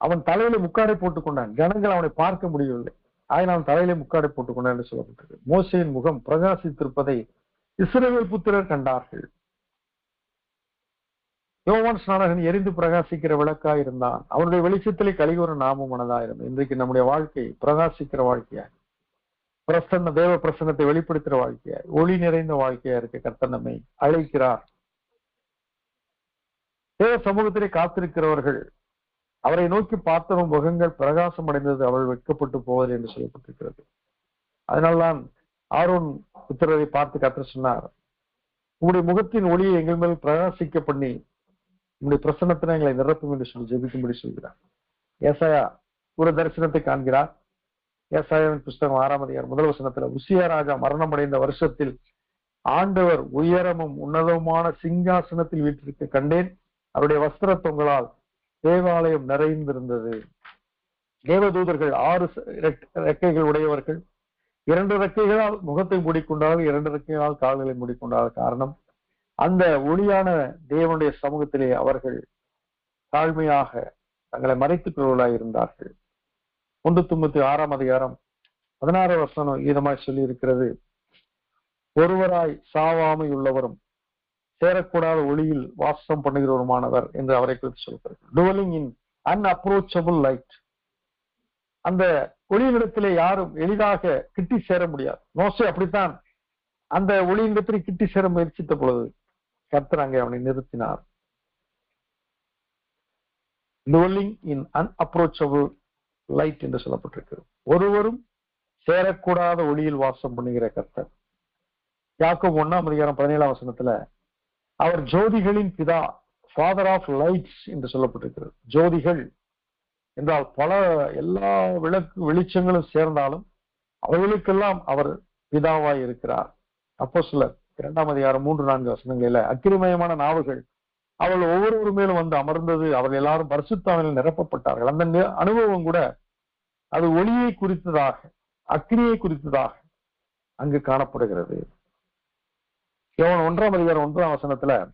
அவன் தலையில முக்காடை போட்டுக் கொண்டான். ஜனங்கள் அவனை பார்க்க முடியவில்லை. ஆயினும் அவன் தலையிலே முக்காடை போட்டுக் கொண்டான் என்று சொல்லப்பட்டது. மோசேயின் முகம் பிரகாசித்திருப்பதை இஸ்ரவேல் புத்திரர் கண்டார்கள். யோவான் ஸ்நானகன் எரிந்து பிரகாசிக்கிற விளக்காய் இருந்தான். அவனுடைய வெளிச்சத்திலே கலிகூற நாமும் மனதாயிருந்தோம். இன்றைக்கு நம்முடைய வாழ்க்கை பிரகாசிக்கிற வாழ்க்கையாய், பிரசன்ன தேவ பிரசன்னத்தை வெளிப்படுத்துகிற வாழ்க்கையாய், ஒளி நிறைந்த வாழ்க்கையா இருக்க கர்த்தர் நம்மை அழைக்கிறார். தேவ சமூகத்திலே காத்திருக்கிறவர்கள் அவரை நோக்கி பார்த்தவன் முகங்கள் பிரகாசம் அடைந்தது, அவள் வெட்கப்பட்டு போவது என்று சொல்லப்பட்டிருக்கிறது. அதனால்தான் ஆரோன் புத்திரரை பார்த்து கர்த்தர் சொன்னார், உங்களுடைய முகத்தின் ஒளியை எங்கள் மேல் பிரகாசிக்க பண்ணி உங்களுடைய பிரசன்னத்தினை எங்களை நிரப்பும் என்று சொல்லி ஜெபிக்கும்படி சொல்கிறார். ஏசாயா ஒரு தரிசனத்தை காண்கிறார். ஏசாயாவின் புஸ்தகம் 6:1 உசியா ராஜா மரணம் அடைந்த வருஷத்தில் ஆண்டவர் உயரமும் உன்னதமான சிங்காசனத்தில் வீற்றிருக்க கண்டேன். அவருடைய வஸ்திர தொங்கலால் தேவாலயம் நிறைந்திருந்தது. தேவதூதர்கள் 6 ரெக்கைகள் உடையவர்கள். 2 ரெக்கைகளால் முகத்தை மூடிக்கொண்டார்கள், 2 ரெக்கைகளால் கால்களை மூடிக்கொண்டார்கள். காரணம், அந்த ஒளியான தேவனுடைய சமூகத்திலே அவர்கள் தாழ்மையாக தங்களை மறைத்துக் கொள்வர்களாய் இருந்தார்கள். 1 Timothy 6:16 இதமாய் சொல்லி இருக்கிறது, ஒருவராய் சாவாமை உள்ளவரும் சேரக்கூடாத ஒளியில் வாசம் பண்ணுகிறவருமானவர் என்று அவரை குறித்து சொல்கிறது. டுவெல்லிங் இன் அன்அப்ரோச்சபிள் லைட். அந்த ஒளியினிடத்திலே யாரும் எளிதாக கிட்டி சேர முடியாது. மோசே அப்படித்தான் அந்த ஒளியினிடத்திலே கிட்டி சேர முயற்சித்த பொழுது கர்த்தர் அங்கே அவனை நிறுத்தினார். dwelling in unapproachable light என்று சொல்லப்பட்டிருக்கிறது. ஒருவரும் சேரக்கூடாத ஒளியில் வாசம் பண்ணுகிற கர்த்தர். யாக்கோபு 1:17 அவர் ஜோதிகளின் பிதா, ஃபாதர் ஆஃப் லைட்ஸ் என்று சொல்லப்பட்டிருக்கிறது. ஜோதிகள் என்றால் பல எல்லா வெளிச்சங்களும் சேர்ந்தாலும் அவர்களுக்கெல்லாம் அவர் பிதாவாய் இருக்கிறார். அப்போஸ்தலர் 2:3-4 அக்கிரிமயமான நாவுகள் அவர்கள் ஒவ்வொரு மேலும் வந்து அமர்ந்தது, அவர்கள் எல்லாரும் பரிசுத்தாவினால் நிரப்பப்பட்டார்கள். அந்த அனுபவம் கூட அது ஒளியை குறித்ததாக, அக்கினியை குறித்ததாக அங்கு காணப்படுகிறது. யோவான் 1:1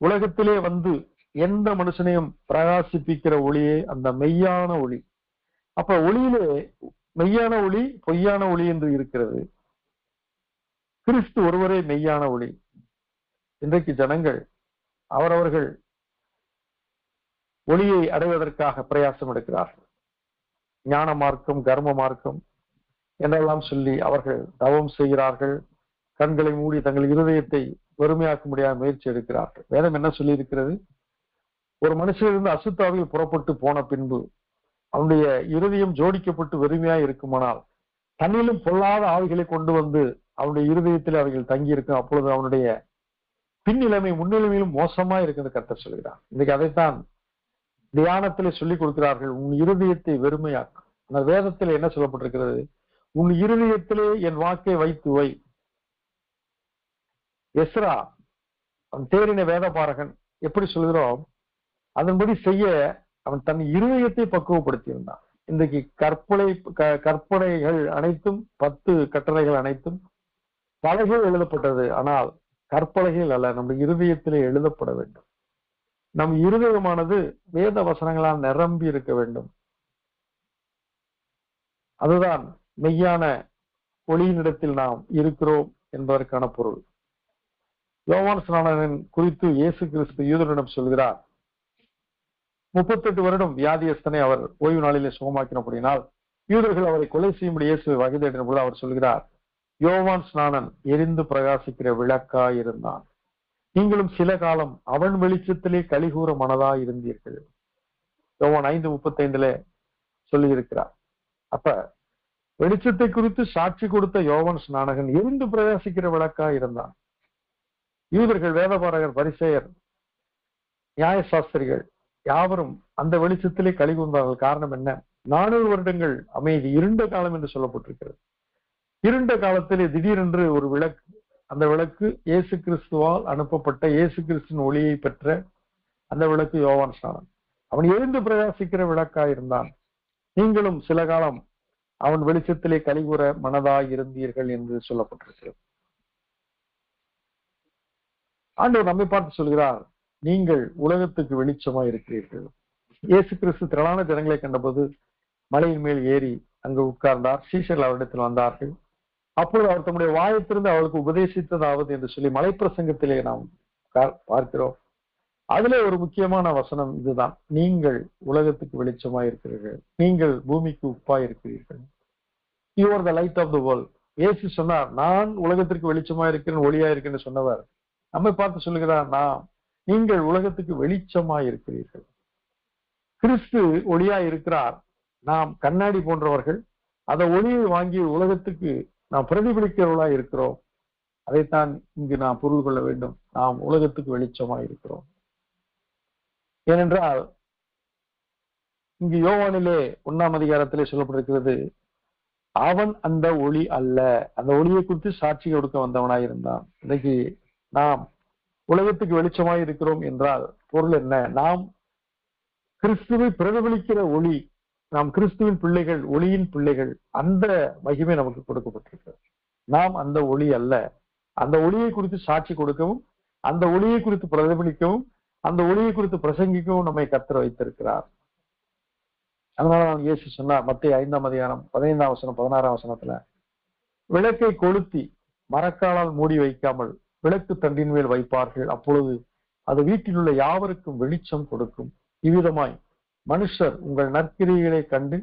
உலகத்திலே வந்து எந்த மனுஷனையும் பிரகாசிப்பிக்கிற ஒளியே அந்த மெய்யான ஒளி. அப்ப ஒளியிலே மெய்யான ஒளி, பொய்யான ஒளி என்று இருக்கிறது. கிறிஸ்து ஒருவரே மெய்யான ஒளி. இன்றைக்கு ஜனங்கள் அவரவர்கள் ஒளியை அடைவதற்காக பிரயாசம் எடுக்கிறார்கள். ஞான மார்க்கம், கர்ம மார்க்கம் என்றெல்லாம் சொல்லி அவர்கள் தவம் செய்கிறார்கள். கண்களை மூடி தங்கள் இருதயத்தை வெறுமையாக்க முடியாத முயற்சி எடுக்கிறார்கள். வேதம் என்ன சொல்லி இருக்கிறது? ஒரு மனுஷனிலிருந்து அசுத்தாவியில் புறப்பட்டு போன பின்பு அவனுடைய இருதயம் ஜோடிக்கப்பட்டு வெறுமையாய் இருக்குமானால் தன்னிலும் பொல்லாத ஆவிகளை கொண்டு வந்து அவனுடைய இருதயத்தில் அவைகள் தங்கி இருக்கும். அப்பொழுது அவனுடைய பின்னிலைமை முன்னிலைமையிலும் மோசமா இருக்கிறது கர்த்தர் சொல்கிறார். இன்னைக்கு அதைத்தான் தியானத்திலே சொல்லிக் கொடுக்கிறார்கள். உன் இருதயத்தை வெறுமையாக்கும். அந்த வேதத்தில் என்ன சொல்லப்பட்டிருக்கிறது? உன் இருதயத்திலே என் வாக்கை வைத்து வை. எஸ்ரா அவன் தேறின வேத பாரகன் எப்படி சொல்கிறோம் அதன்படி செய்ய அவன் தன் இருதயத்தை பக்குவப்படுத்தி இருந்தான். இன்றைக்கு கற்பனைகள் அனைத்தும் 10 கட்டளைகள் அனைத்தும் பலகையில் எழுதப்பட்டது. ஆனால் கற்பலகையில் அல்ல, நம்முடைய இருதயத்திலே எழுதப்பட வேண்டும். நம் இருதயமானது வேத வசனங்களால் நிரம்பி இருக்க வேண்டும். அதுதான் மெய்யான ஒளியினிடத்தில் நாம் இருக்கிறோம் என்பதற்கான பொருள். யோவான் ஸ்நானகன் குறித்து இயேசு கிறிஸ்து யூதரிடம் சொல்கிறார், 38 வருடம் வியாதியஸ்தனை அவர் ஓய்வு நாளிலே சுகமாக்கினபடினால் யூதர்கள் அவரை கொலை செய்யும்படி இயேசுவை வகை தேடின பொழுது அவர் சொல்கிறார், யோவான் ஸ்நானன் எரிந்து பிரகாசிக்கிற விளக்காய் இருந்தான். நீங்களும் சில காலம் அவன் வெளிச்சத்திலே கலிகூற மனதாய் இருந்தீர்கள். யோவான் 5:35 சொல்லி இருக்கிறார். அப்ப வெளிச்சத்தை குறித்து சாட்சி கொடுத்த யோவான் ஸ்நானகன் எரிந்து பிரகாசிக்கிற விளக்காய் இருந்தான். யூதர்கள், வேதபாரகர், பரிசேயர், நியாயசாஸ்திரிகள் யாவரும் அந்த வெளிச்சத்திலே கலிகூர்ந்தார்கள். காரணம் என்ன? 400 வருடங்கள் அமைதி, இருண்ட காலம் என்று சொல்லப்பட்டிருக்கிறது. இருண்ட காலத்திலே திடீரென்று ஒரு விளக்கு, அந்த விளக்கு இயேசு கிறிஸ்துவால் அனுப்பப்பட்ட இயேசு கிறிஸ்துவின் ஒளியை பெற்ற அந்த விளக்கு யோவான் ஸ்நானன். அவன் எழுந்து பிரகாசிக்கிற விளக்காய் இருந்தான். நீங்களும் சில காலம் அவன் வெளிச்சத்திலே கலிகூற மனதாய் இருந்தீர்கள் என்று சொல்லப்பட்டிருக்கிறது. ஆண்டவர் நம்மை பார்த்து சொல்கிறார், நீங்கள் உலகத்துக்கு வெளிச்சமாய் இருக்கிறீர்கள். இயேசு கிறிஸ்து திரளான ஜனங்களை கண்டபோது மலையின் மேல் ஏறி அங்கு உட்கார்ந்தார். சீஷர்கள் அவரிடத்தில் வந்தார்கள். அப்பொழுது அவர் தம்முடைய வாயத்திலிருந்து அவளுக்கு உபதேசித்ததாவது என்று சொல்லி மலைப்பிரசங்கத்திலே நாம் பார்க்கிறோம். அதுல ஒரு முக்கியமான வசனம் இதுதான், நீங்கள் உலகத்துக்கு வெளிச்சமாய் இருக்கிறீர்கள், நீங்கள் பூமிக்கு உப்பாய் இருக்கிறீர்கள். You are the light of the world. இயேசு சொன்னார், நான் உலகத்திற்கு வெளிச்சமாய் இருக்கிறேன், ஒளியா இருக்கேன்னு சொன்னவர் நம்மை பார்த்து சொல்லுகிறார், நீங்கள் உலகத்துக்கு வெளிச்சமாய் இருக்கிறீர்கள். கிறிஸ்து ஒளியாய் இருக்கிறார். நாம் கண்ணாடி போன்றவர்கள். அந்த ஒளியை வாங்கி உலகத்துக்கு நாம் பிரதிபலிக்கிறவர்களாய் இருக்கிறோம். அதைத்தான் இங்கு நாம் புரிந்து கொள்ள வேண்டும். நாம் உலகத்துக்கு வெளிச்சமாய் இருக்கிறோம். ஏனென்றால் இங்கு யோவானிலே 1 சொல்லப்பட்டிருக்கிறது, அவன் அந்த ஒளி அல்ல. அந்த ஒளியை குறித்து சாட்சி கொடுக்க வந்தவனாய் இருந்தான். இன்னைக்கு நாம் உலகத்துக்கு வெளிச்சமாய் இருக்கிறோம் என்றால் பொருள் என்ன? நாம் கிறிஸ்துவை பிரதிபலிக்கிற ஒளி, நாம் கிறிஸ்துவின் பிள்ளைகள், ஒளியின் பிள்ளைகள். அந்த மகிமை நமக்கு கொடுக்கப்பட்டிருக்கிறது. நாம் அந்த ஒளி அல்ல. அந்த ஒளியை குறித்து சாட்சி கொடுக்கவும், அந்த ஒளியை குறித்து பிரதிபலிக்கவும், அந்த ஒளியை குறித்து பிரசங்கிக்கவும் நம்மை கர்த்தர் வைத்திருக்கிறார். அதனால இயேசு சொன்னார், மத்தேயு 5:15-16 விளக்கை கொளுத்தி மரக்காலால் மூடி வைக்காமல் விளக்கு தண்டின் மேல் வைப்பார்கள். அப்பொழுது அது வீட்டில் உள்ள யாவருக்கும் வெளிச்சம் கொடுக்கும். இவ்விதமாய் மனுஷர் உங்கள் நற்கிரியைகளை கண்டு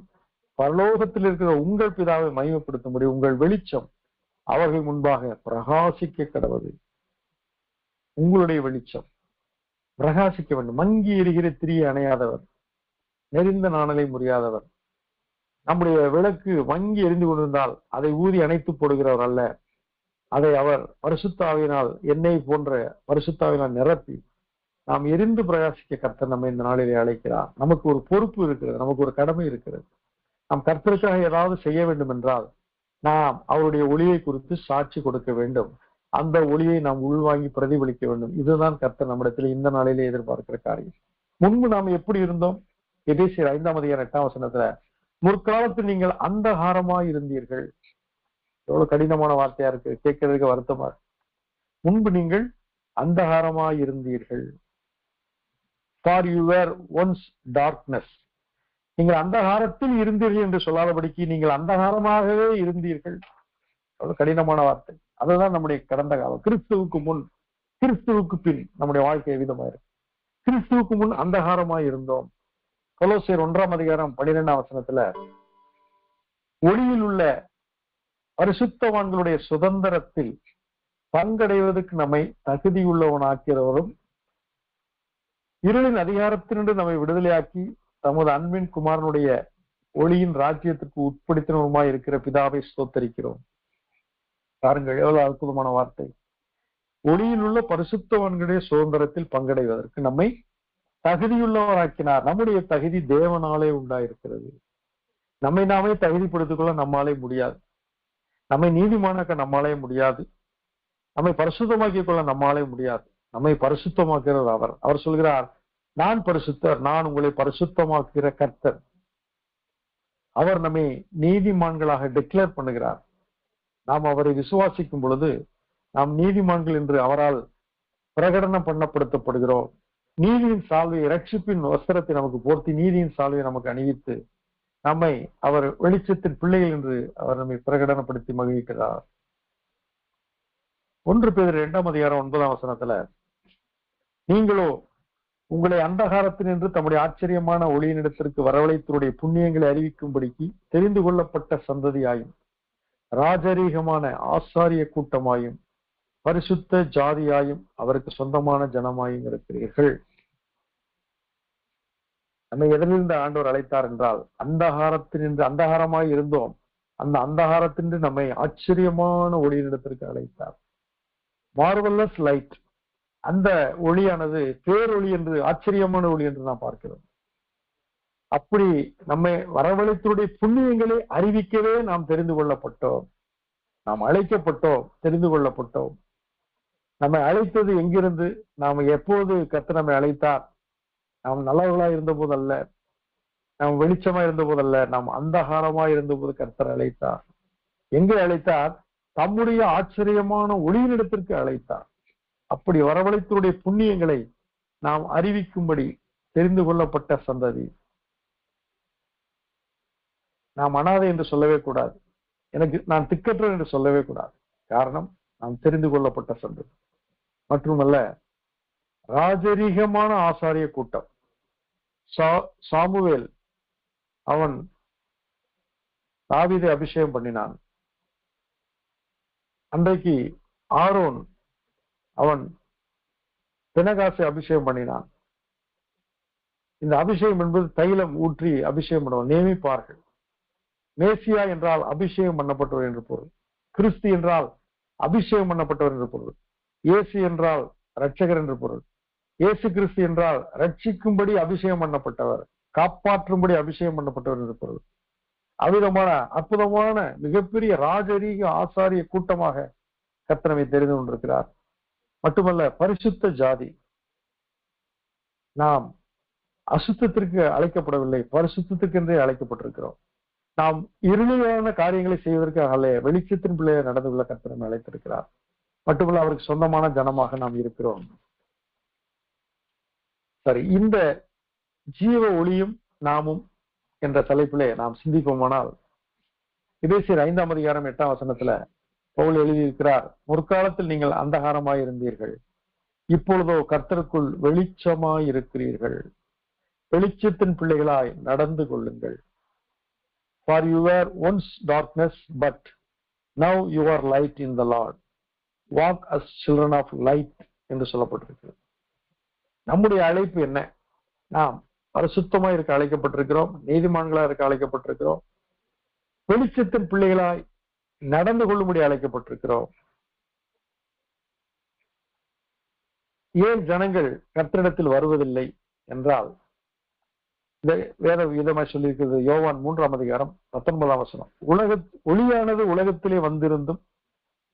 பரலோகத்தில் இருக்கிற உங்கள் பிதாவை மகிமைப்படுத்த முடியும். உங்கள் வெளிச்சம் அவர்கள் முன்பாக பிரகாசிக்க கடவது. உங்களுடைய வெளிச்சம் பிரகாசிக்க வேண்டும். மங்கி எரிகிற திரியை அணையாதவர். நெறிந்த நாணலை முறியாதவர். நம்முடைய விளக்கு வங்கி எரிந்து கொண்டிருந்தால் அதை ஊதி அணைத்து போடுகிறவர் அல்ல. அதை அவர் பரிசுத்தாவினால், எண்ணெய் போன்ற பரிசுத்தாவினால் நிரப்பி நாம் எரிந்து பிரகாசிக்க கர்த்தர் நம்ம இந்த நாளிலே அழைக்கிறார். நமக்கு ஒரு பொறுப்பு இருக்கிறது, நமக்கு ஒரு கடமை இருக்கிறது. நாம் கர்த்தருக்காக ஏதாவது செய்ய வேண்டும் என்றால் நாம் அவருடைய ஒளியை குறித்து சாட்சி கொடுக்க வேண்டும். அந்த ஒளியை நாம் உள்வாங்கி பிரதிபலிக்க வேண்டும். இதுதான் கர்த்தர் நம்மிடத்தில் இந்த நாளிலே எதிர்பார்க்கிற காரியம். முன்பு நாம் எப்படி இருந்தோம்? எபேசியர் 5:8 முற்காலத்தில் நீங்கள் அந்தகாரமாய் இருந்தீர்கள். எவ்வளவு கடினமான வார்த்தையா இருக்கு, கேட்கறதுக்கு வருத்தமா இருக்கு. முன்பு நீங்கள் அந்தகாரமாய் இருந்தீர்கள். For you were once darkness. நீங்கள் அந்தகாரத்தில் இருந்தீர்கள் என்று சொல்லாதபடிக்கு நீங்கள் அந்தகாரமாகவே இருந்தீர்கள். அவ்வளவு கடினமான வார்த்தை. அதுதான் நம்முடைய கடந்த காலம். கிறிஸ்துவுக்கு முன், கிறிஸ்துவுக்கு பின் நம்முடைய வாழ்க்கை விதமா இருக்கு. கிறிஸ்துவுக்கு முன் அந்தகாரமாய் இருந்தோம். கொலோசியர் 1:12 ஒளியில் உள்ள பரிசுத்தவான்களுடைய சுதந்திரத்தில் பங்கடைவதற்கு நம்மை தகுதியுள்ளவனாக்கிறவரும் இருளின் அதிகாரத்தினின்று நம்மை விடுதலையாக்கி தமது அன்பின் குமாரனுடைய ஒளியின் ராஜ்யத்துக்கு உட்படுத்தினருமாய் இருக்கிற பிதாவை ஸ்தோத்தரிக்கிறோம். பாருங்கள், எவ்வளவு அற்புதமான வார்த்தை. ஒளியில் உள்ள பரிசுத்தவான்களுடைய சுதந்திரத்தில் பங்கடைவதற்கு நம்மை தகுதியுள்ளவராக்கினார். நம்முடைய தகுதி தேவனாலே உண்டாயிருக்கிறது. நம்மை நாமே தகுதிப்படுத்திக் கொள்ள நம்மாலே முடியாது. நம்மை நீதிமானாக்க நம்மாலே முடியாது. நம்மை பரிசுத்தமாக்கிக் கொள்ள நம்மாலே முடியாது. நம்மை பரிசுத்தமாக்குகிறது அவர். அவர் சொல்கிறார், நான் பரிசுத்தர், நான் உங்களை பரிசுத்தமாக்குகிற கர்த்தர். அவர் நம்மை நீதிமான்களாக டிக்ளேர் பண்ணுகிறார். நாம் அவரை விசுவாசிக்கும் பொழுது நாம் நீதிமான்கள் என்று அவரால் பிரகடனம் பண்ணப்படுத்தப்படுகிறோம். நீதியின் சால்வை, இரட்சிப்பின் வஸ்திரத்தை நமக்கு போர்த்தி நீதியின் சால்வை நமக்கு அணிவித்து நம்மை அவர் வெளிச்சத்தின் பிள்ளைகள் என்று அவர் நம்மை பிரகடனப்படுத்தி மகிழ்கிறார். 1 பேதுரு 2:9 நீங்களோ உங்களை அந்தகாரத்தினின்று தம்முடைய ஆச்சரியமான ஒளியினிடத்திற்கு வரவழைத்தருடைய புண்ணியங்களை அறிவிக்கும்படிக்கு தெரிந்து கொள்ளப்பட்ட சந்ததியாயும் ராஜரீகமான ஆசாரிய கூட்டமாயும் பரிசுத்த ஜாதியாயும் அவருக்கு சொந்தமான ஜனமாயும் இருக்கிறீர்கள். நம்மை எதிலிருந்து ஆண்டவர் அழைத்தார் என்றால் அந்தகாரத்தினின்று, அந்தகாரமாய் இருந்தோம், அந்த அந்தகாரத்தினின்று நம்மை ஆச்சரியமான ஒளியினிடத்திற்கு அழைத்தார். மார்வல்லஸ் லைட். அந்த ஒளியானது பேரொளி என்று, ஆச்சரியமான ஒளி என்று நாம் பார்க்கிறோம். அப்படி நம்மை வரவழைத்தருடைய புண்ணியங்களை அறிவிக்கவே நாம் தெரிந்து கொள்ளப்பட்டோம். நாம் அழைக்கப்பட்டோம், தெரிந்து கொள்ளப்பட்டோம். நம்மை அழைத்தது எங்கிருந்து? நாம் எப்போது கர்த்தர் நம்மை அழைத்தார்? நாம் நல்லவர்களா இருந்த போதல்ல, நாம் வெளிச்சமா இருந்த போதல்ல, நாம் அந்தகாரமா இருந்த போது கர்த்தர் அழைத்தார். எங்கே அழைத்தார்? தம்முடைய ஆச்சரியமான ஒளியினிடத்திற்கு அழைத்தார். அப்படி வரவழைத்தருடைய புண்ணியங்களை நாம் அறிவிக்கும்படி தெரிந்து கொள்ளப்பட்ட சந்ததி. நாம் அனாதை என்று சொல்லவே கூடாது. நான் திக்கற்றேன் என்று சொல்லவே கூடாது. காரணம், நாம் தெரிந்து கொள்ளப்பட்ட சந்ததி. மட்டுமல்ல, ராஜரீகமான ஆசாரிய கூட்டம். சாமுவேல் அவன் தாவீதை அபிஷேகம் பண்ணினான். அன்றைக்கு ஆரோன் அவன் பினகாசை அபிஷேகம் பண்ணினான். இந்த அபிஷேகம் என்பது தைலம் ஊற்றி அபிஷேகம் பண்ணுவான், நியமிப்பார்கள். மேசியா என்றால் அபிஷேகம் பண்ணப்பட்டவர் என்று பொருள். கிறிஸ்து என்றால் அபிஷேகம் பண்ணப்பட்டவர் என்று பொருள். இயேசு என்றால் இரட்சகர் என்று பொருள். இயேசு கிறிஸ்து என்றால் ரட்சிக்கும்படி அபிஷேகம் பண்ணப்பட்டவர், காப்பாற்றும்படி அபிஷேகம் பண்ணப்பட்டவர் என்று பொருள். அவ்விதமான அற்புதமான மிகப்பெரிய ராஜரீக ஆசாரிய கூட்டமாக கர்த்தரை தெரிந்து கொண்டிருக்கிறார். மட்டுமல்ல, பரிசுத்த ஜாதி. நாம் அசுத்தத்திற்கு அழைக்கப்படவில்லை, பரிசுத்தத்துக்கென்றே அழைக்கப்பட்டிருக்கிறோம். நாம் இருளிலான காரியங்களை செய்வதற்காக அல்ல, வெளிச்சத்தின் பிள்ளையை நடந்து கொள்ள கர்த்தரை அழைத்திருக்கிறார். மட்டுமல்ல, அவருக்கு சொந்தமான ஜனமாக நாம் இருக்கிறோம். சரி, இந்த ஜீவ ஒளியும் நாமும் என்ற தலைப்பிலே நாம் சிந்திப்போமானால், எபேசியர் 5:8 பவுல் எழுதியிருக்கிறார், முற்காலத்தில் நீங்கள் அந்தகாரமாய் இருந்தீர்கள், இப்பொழுதோ கர்த்தருக்குள் வெளிச்சமாய் இருக்கிறீர்கள். வெளிச்சத்தின் பிள்ளைகளாய் நடந்து கொள்ளுங்கள். For you were once darkness, but now you are light in the Lord. Walk as children of light என்று சொல்லப்பட்டிருக்கிறது. நம்முடைய அழைப்பு என்ன? நாம் பரிசுத்தமா இருக்க அழைக்கப்பட்டிருக்கிறோம், நீதிமான்களா இருக்க அழைக்கப்பட்டிருக்கிறோம், வெளிச்சத்தின் பிள்ளைகளாய் நடந்து கொள்ளும்படி அழைக்கப்பட்டிருக்கிறோம். ஏன் ஜனங்கள் கர்த்தரிடத்தில் வருவதில்லை என்றால், வேற விதமாய் சொல்லியிருக்கிறது. யோவான் 3:19 ஒளியானது உலகத்திலே வந்திருந்தும்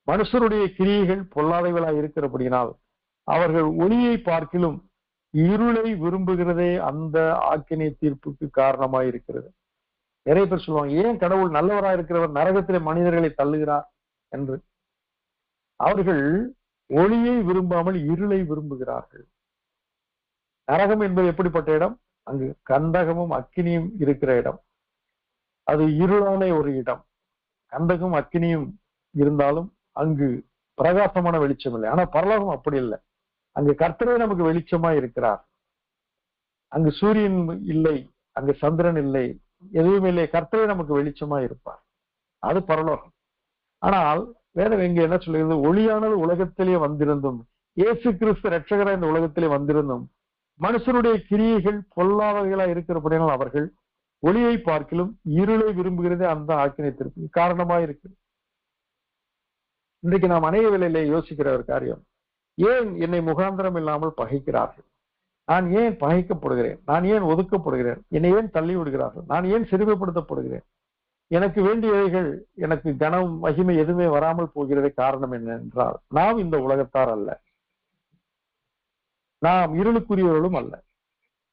மனுஷருடைய கிரியைகள் பொல்லாதவர்களாய் இருக்கிறபடியினால் அவர்கள் ஒளியை பார்க்கிலும் இருளை விரும்புகிறதே அந்த ஆக்கினை தீர்ப்புக்கு காரணமாய் இருக்கிறது. நிறைய பேர் சொல்லுவாங்க, ஏன் கடவுள் நல்லவராய் இருக்கிறவர் நரகத்திலே மனிதர்களை தள்ளுகிறார் என்று. அவர்கள் ஒளியை விரும்பாமல் இருளை விரும்புகிறார்கள். நரகம் என்பது எப்படிப்பட்ட இடம்? அங்கு கந்தகமும் அக்கினியும் இருக்கிற இடம். அது இருளான ஒரு இடம். கந்தகம் அக்கினியும் இருந்தாலும் அங்கு பிரகாசமான வெளிச்சம் இல்லை. ஆனா பரலோகம் அப்படி இல்லை. அங்கு கர்த்தரே நமக்கு வெளிச்சமா இருக்கிறார். அங்கு சூரியன் இல்லை, அங்கு சந்திரன் இல்லை, எதுவும் இல்லை. கர்த்தரே நமக்கு வெளிச்சமா இருப்பார். அது பரலோகம். ஆனால் வேதம் எங்க என்ன சொல்லுகிறது? ஒளியானது உலகத்திலே வந்திருந்தும், இயேசு கிறிஸ்து இரட்சகராய் இந்த உலகத்திலே வந்திருந்தும் மனுஷருடைய கிரியைகள் பொல்லாதவர்களா இருக்கிறபடியால் அவர்கள் ஒளியை பார்க்கிலும் இருளை விரும்புகிறதே அந்த ஆக்கினைத்திற்கு காரணமா இருக்கு. இன்றைக்கு நாம் அநேக வேளையிலே யோசிக்கிற ஒரு காரியம், ஏன் என்னை முகாந்திரம் இல்லாமல் பகைக்கிறார்கள்? நான் ஏன் பகைக்கப்படுகிறேன்? நான் ஏன் ஒதுக்கப்படுகிறேன்? என்னை ஏன் தள்ளி விடுகிறார்கள்? நான் ஏன் சிறுமைப்படுத்தப்படுகிறேன்? எனக்கு வேண்டியவைகள், எனக்கு கனம் மகிமை எதுவுமே வராமல் போகிறதே காரணம் என்ன என்றால், நாம் இந்த உலகத்தார் அல்ல, நாம் இருளுக்குரியவர்களும் அல்ல.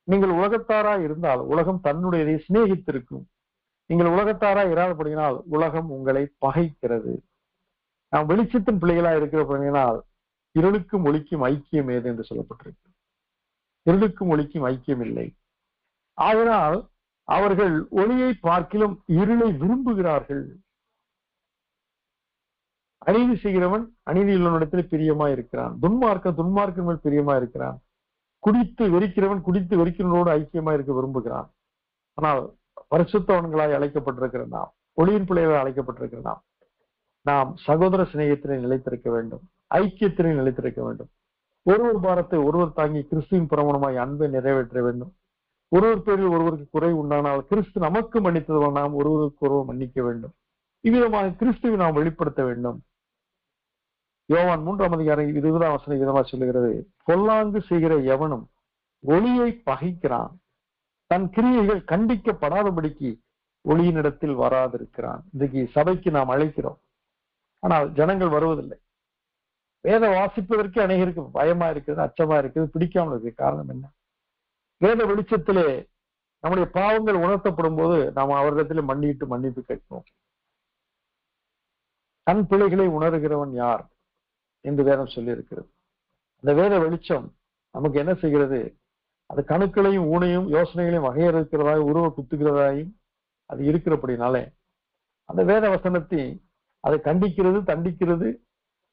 நீங்கள் உலகத்தாரா இருந்தால் உலகம் தன்னுடையதை சிநேகித்திருக்கும். நீங்கள் உலகத்தாரா இராதபடியினால் உலகம் உங்களை பகைக்கிறது. நாம் வெளிச்சத்தின் பிள்ளைகளா இருக்கிறபடியினால் இருளுக்கும் ஒளிக்கும் ஐக்கியம் ஏது என்று சொல்லப்பட்டிருக்கு. இருளுக்கும் ஒளிக்கும் ஐக்கியம் இல்லை. ஆதலால் அவர்கள் ஒளியை பார்க்கிலும் இருளை விரும்புகிறார்கள். அநீதி செய்கிறவன் அநீதி உள்ளவனிடத்தில் பிரியமா இருக்கிறான். துன்மார்க்கன் மேல் பிரியமா இருக்கிறான். குடித்து வெறிக்கிறவன் குடித்து வெறிக்கிறவனோடு ஐக்கியமா இருக்க விரும்புகிறான். ஆனால் பரிசுத்தவன்களாய் அழைக்கப்பட்டிருக்கிற நாம், ஒளியின் பிள்ளைகளாய் அழைக்கப்பட்டிருக்கிற நாம் சகோதர சிநேகத்தினை நிலைத்திருக்க வேண்டும், ஐக்கியத்தினை நிலைத்திருக்க வேண்டும். ஒருவர் பாரத்தை ஒருவர் தாங்கி கிறிஸ்துவின் பிரமாணமாய் அன்பை நிறைவேற்ற வேண்டும். ஒருவர் பேரில் ஒருவருக்கு குறை உண்டானால் கிறிஸ்து நமக்கு மன்னித்தது நாம் ஒருவருக்கு ஒருவர் மன்னிக்க வேண்டும். இவ்விதமாக கிறிஸ்துவை நாம் வெளிப்படுத்த வேண்டும். யோவான் 3:20 விதமா சொல்லுகிறது, பொல்லாங்கு செய்கிற எவனும் ஒளியை பகைக்கிறான், தன் கிரியைகள் கண்டிக்கப்படாதபடிக்கு ஒளியினிடத்தில் வராதிருக்கிறான். இன்றைக்கு சபைக்கு நாம் அழைக்கிறோம், ஆனால் ஜனங்கள் வருவதில்லை. வேத வாசிப்பதற்கு அநேகருக்கு பயமா இருக்குது, அச்சமா இருக்குது, பிடிக்காமல் இருக்கு. காரணம் என்ன? வேத வெளிச்சத்திலே நம்முடைய பாவங்கள் உணர்த்தப்படும் போது நாம் அவரிடத்திலே மன்னிப்பு கேட்போம். தன் பிள்ளைகளை உணர்கிறவன் யார் என்று வேதம் சொல்லி இருக்கிறது. அந்த வேத வெளிச்சம் நமக்கு என்ன செய்கிறது? அது கணுக்களையும் ஊனையும் யோசனைகளையும் வகையறுக்கிறதாயும் உருவ குத்துகிறதாயும் அது இருக்கிறபடினாலே அந்த வேத வசனத்தை அதை கண்டிக்கிறது, தண்டிக்கிறது,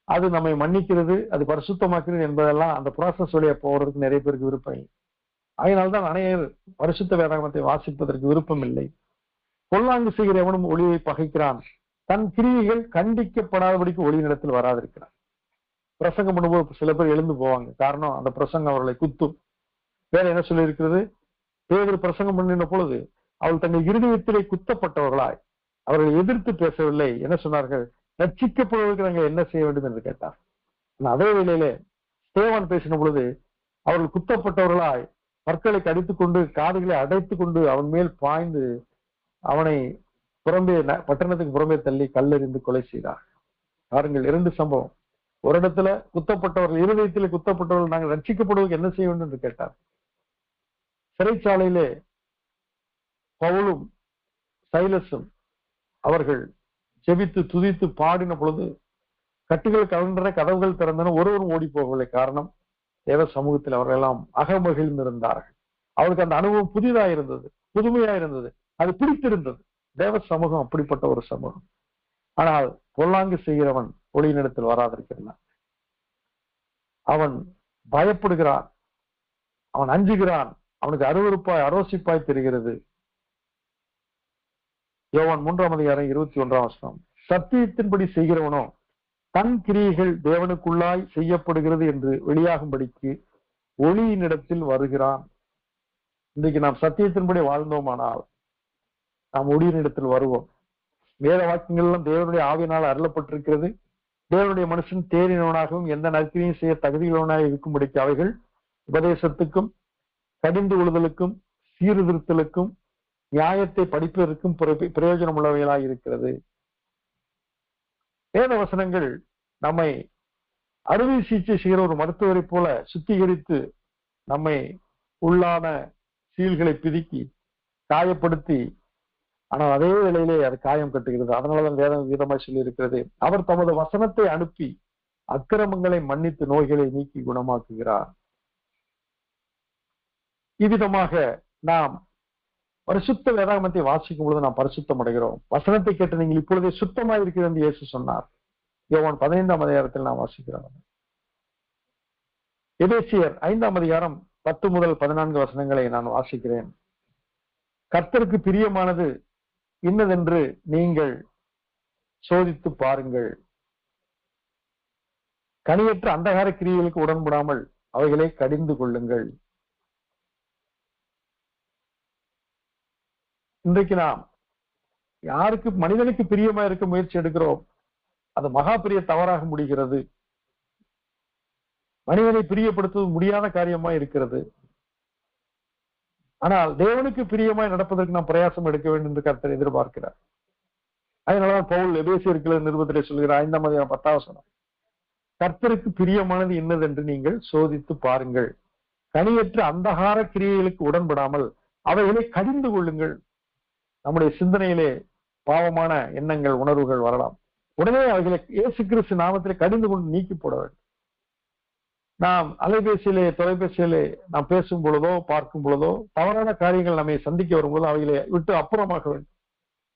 அது நம்மை மன்னிக்கிறது, அது பரிசுத்தமாக்குறது என்பதெல்லாம் அந்த ப்ராசஸ் வழியா போவதற்கு நிறைய பேருக்கு விருப்பம் இல்லை. அதனால்தான் அநேகர் பரிசுத்த வேதாகமத்தை வாசிப்பதற்கு விருப்பம் இல்லை. பொல்லாங்கு செய்கிற எவனும் ஒளியை பகைக்கிறான், தன் கிரியைகள் கண்டிக்கப்படாதபடிக்கு ஒளியினிடத்தில் வராதிருக்கிறான். பிரசங்கம் பண்ணும்போது சில பேர் எழுந்து போவாங்க. காரணம், அந்த பிரசங்கம் அவர்களை குத்தும். வேற என்ன சொல்லி இருக்கிறது? பேதுரு பிரசங்கம் பண்ணின பொழுது அவள் தங்கள் இருதயத்திலே குத்தப்பட்டவர்களாய் அவர்களை எதிர்த்து பேசவில்லை. என்ன சொன்னார்கள்? ரட்சிக்கப்படுவதற்கு நாங்கள் என்ன செய்ய வேண்டும் என்று கேட்டார். அதே வேளையிலே ஸ்தேவான் பேசின பொழுது அவர்கள் குத்தப்பட்டவர்களாய் பற்களை கடித்துக் கொண்டு காதுகளை அடைத்துக் கொண்டு அவன் மேல் பாய்ந்து அவனை புறம்பே பட்டணத்துக்கு புறம்பே தள்ளி கல்லெறிந்து கொலை செய்தார். பாருங்கள், 2 சம்பவம். ஒரு இடத்துல குத்தப்பட்டவர்கள், இருதயத்திலே குத்தப்பட்டவர்கள் நாங்கள் ரட்சிக்கப்படுவதற்கு என்ன செய்ய வேண்டும் என்று கேட்டார். சிறைச்சாலையிலே பவுலும் சைலஸும் அவர்கள் ஜெபித்து துதித்து பாடின பொழுது கட்டுகள் கலண்டன, கதவுகள் திறந்தன, ஒருவரும் ஓடி போகவில்லை. காரணம், தேவ சமூகத்தில் அவர்கள் எல்லாம் அகமகிழ்ந்திருந்தார்கள். அவருக்கு அந்த அனுபவம் புதிதா இருந்தது, புதுமையா இருந்தது, அது பிடித்திருந்தது. தேவ சமூகம் அப்படிப்பட்ட ஒரு சமூகம். ஆனால் பொல்லாங்கு செய்கிறவன் ஒளியினிடத்தில் வராதிருக்கிறான். அவன் பயப்படுகிறான், அவன் அஞ்சுகிறான், அவனுக்கு அருவருப்பாய் அரோசிப்பாய் தெரிகிறது. யோவான் 3:21 சத்தியத்தின்படி செய்கிறவனோ தன் கிரியைகள் தேவனுக்குள்ளாய் செய்யப்படுகிறது என்று வெளியாகும்படிக்கு ஒளியினிடத்தில் வருகிறான். இன்றைக்கு நாம் சத்தியத்தின்படி வாழ்ந்தோமானால் நாம் ஒளியினிடத்தில் வருவோம். வேத வாக்கியங்கள்லாம் தேவனுடைய ஆவியினால் அருளப்பட்டிருக்கிறது. தேவனுடைய மனுஷன் தேறினவனாகவும் எந்த நற்கிரியும் செய்ய தகுதியுள்ளவனாக இருக்கும்படிக்கு அவைகள் உபதேசத்துக்கும் கடிந்து கொள்ளுதலுக்கும் சீர்திருத்தலுக்கும் நியாயத்தை படிப்பதற்கும் பிரயோஜனம் உள்ளவைகளாக இருக்கிறது. வேத வசனங்கள் நம்மை அறுவை சிகிச்சை செய்கிற ஒரு மருத்துவரை போல சுத்திகரித்து நம்மை உள்ளான சீல்களை பிதுக்கி காயப்படுத்தி, ஆனால் அதே வேளையிலே அது காயம் கட்டுகிறது. அதனாலதான் வேதம் வீதமாய் சொல்லி இருக்கிறது, அவர் தமது வசனத்தை அனுப்பி அக்கிரமங்களை மன்னித்து நோய்களை நீக்கி குணமாக்குகிறார். இவ்விதமாக நாம் பரிசுத்த வேதாகமத்தை வாசிக்கும் பொழுது நாம் பரிசுத்தம் அடைகிறோம். வசனத்தை கேட்டு நீங்கள் இப்பொழுதே சுத்தமாக இருக்கிறது என்று இயேசு சொன்னார். யோவான் 15ஆம் அதிகாரத்தில் நாம் வாசிக்கிறோம். எபேசியர் 5ஆம் அதிகாரம் 10 முதல் 14 வசனங்களை நான் வாசிக்கிறேன். கர்த்தருக்கு பிரியமானது இன்னதென்று நீங்கள் சோதித்து பாருங்கள். கனியற்ற அந்தகார கிரியைகளுக்கு உடன்படாமல் அவைகளை கடிந்து கொள்ளுங்கள். இன்றைக்கு நாம் யாருக்கு மனிதனுக்கு பிரியமா இருக்க முயற்சி எடுக்கிறோம், அது மகா பெரிய தவறாக முடிகிறது. மனிதனை பிரியப்படுத்துவது முடியாத காரியமா இருக்கிறது. ஆனால் தேவனுக்கு பிரியமாய் நடப்பதற்கு நாம் பிரயாசம் எடுக்க வேண்டும் என்று கர்த்தர் எதிர்பார்க்கிறார். அதனாலதான் பவுல் எபேசியர் நிருபத்திலே சொல்கிறார் 5ஆம் அதிகாரம் 10ஆம் வசனம், கர்த்தருக்கு பிரியமானது என்னதென்று நீங்கள் சோதித்து பாருங்கள். கனியற்ற அந்தகார கிரியைகளுக்கு உடன்படாமல் அவைகளை கடிந்து கொள்ளுங்கள். நம்முடைய சிந்தனையிலே பாவமான எண்ணங்கள் உணர்வுகள் வரலாம். உடனே அவைகளை இயேசு கிறிஸ்து நாமத்திலே கடிந்து கொண்டு நீக்கி போட வேண்டும். நாம் அலைபேசியிலே தொலைபேசியிலே நாம் பேசும் பொழுதோ பார்க்கும் பொழுதோ தவறான காரியங்கள் நம்மை சந்திக்க வரும்போது அவைகளை விட்டு அப்புறமாக்க வேண்டும்.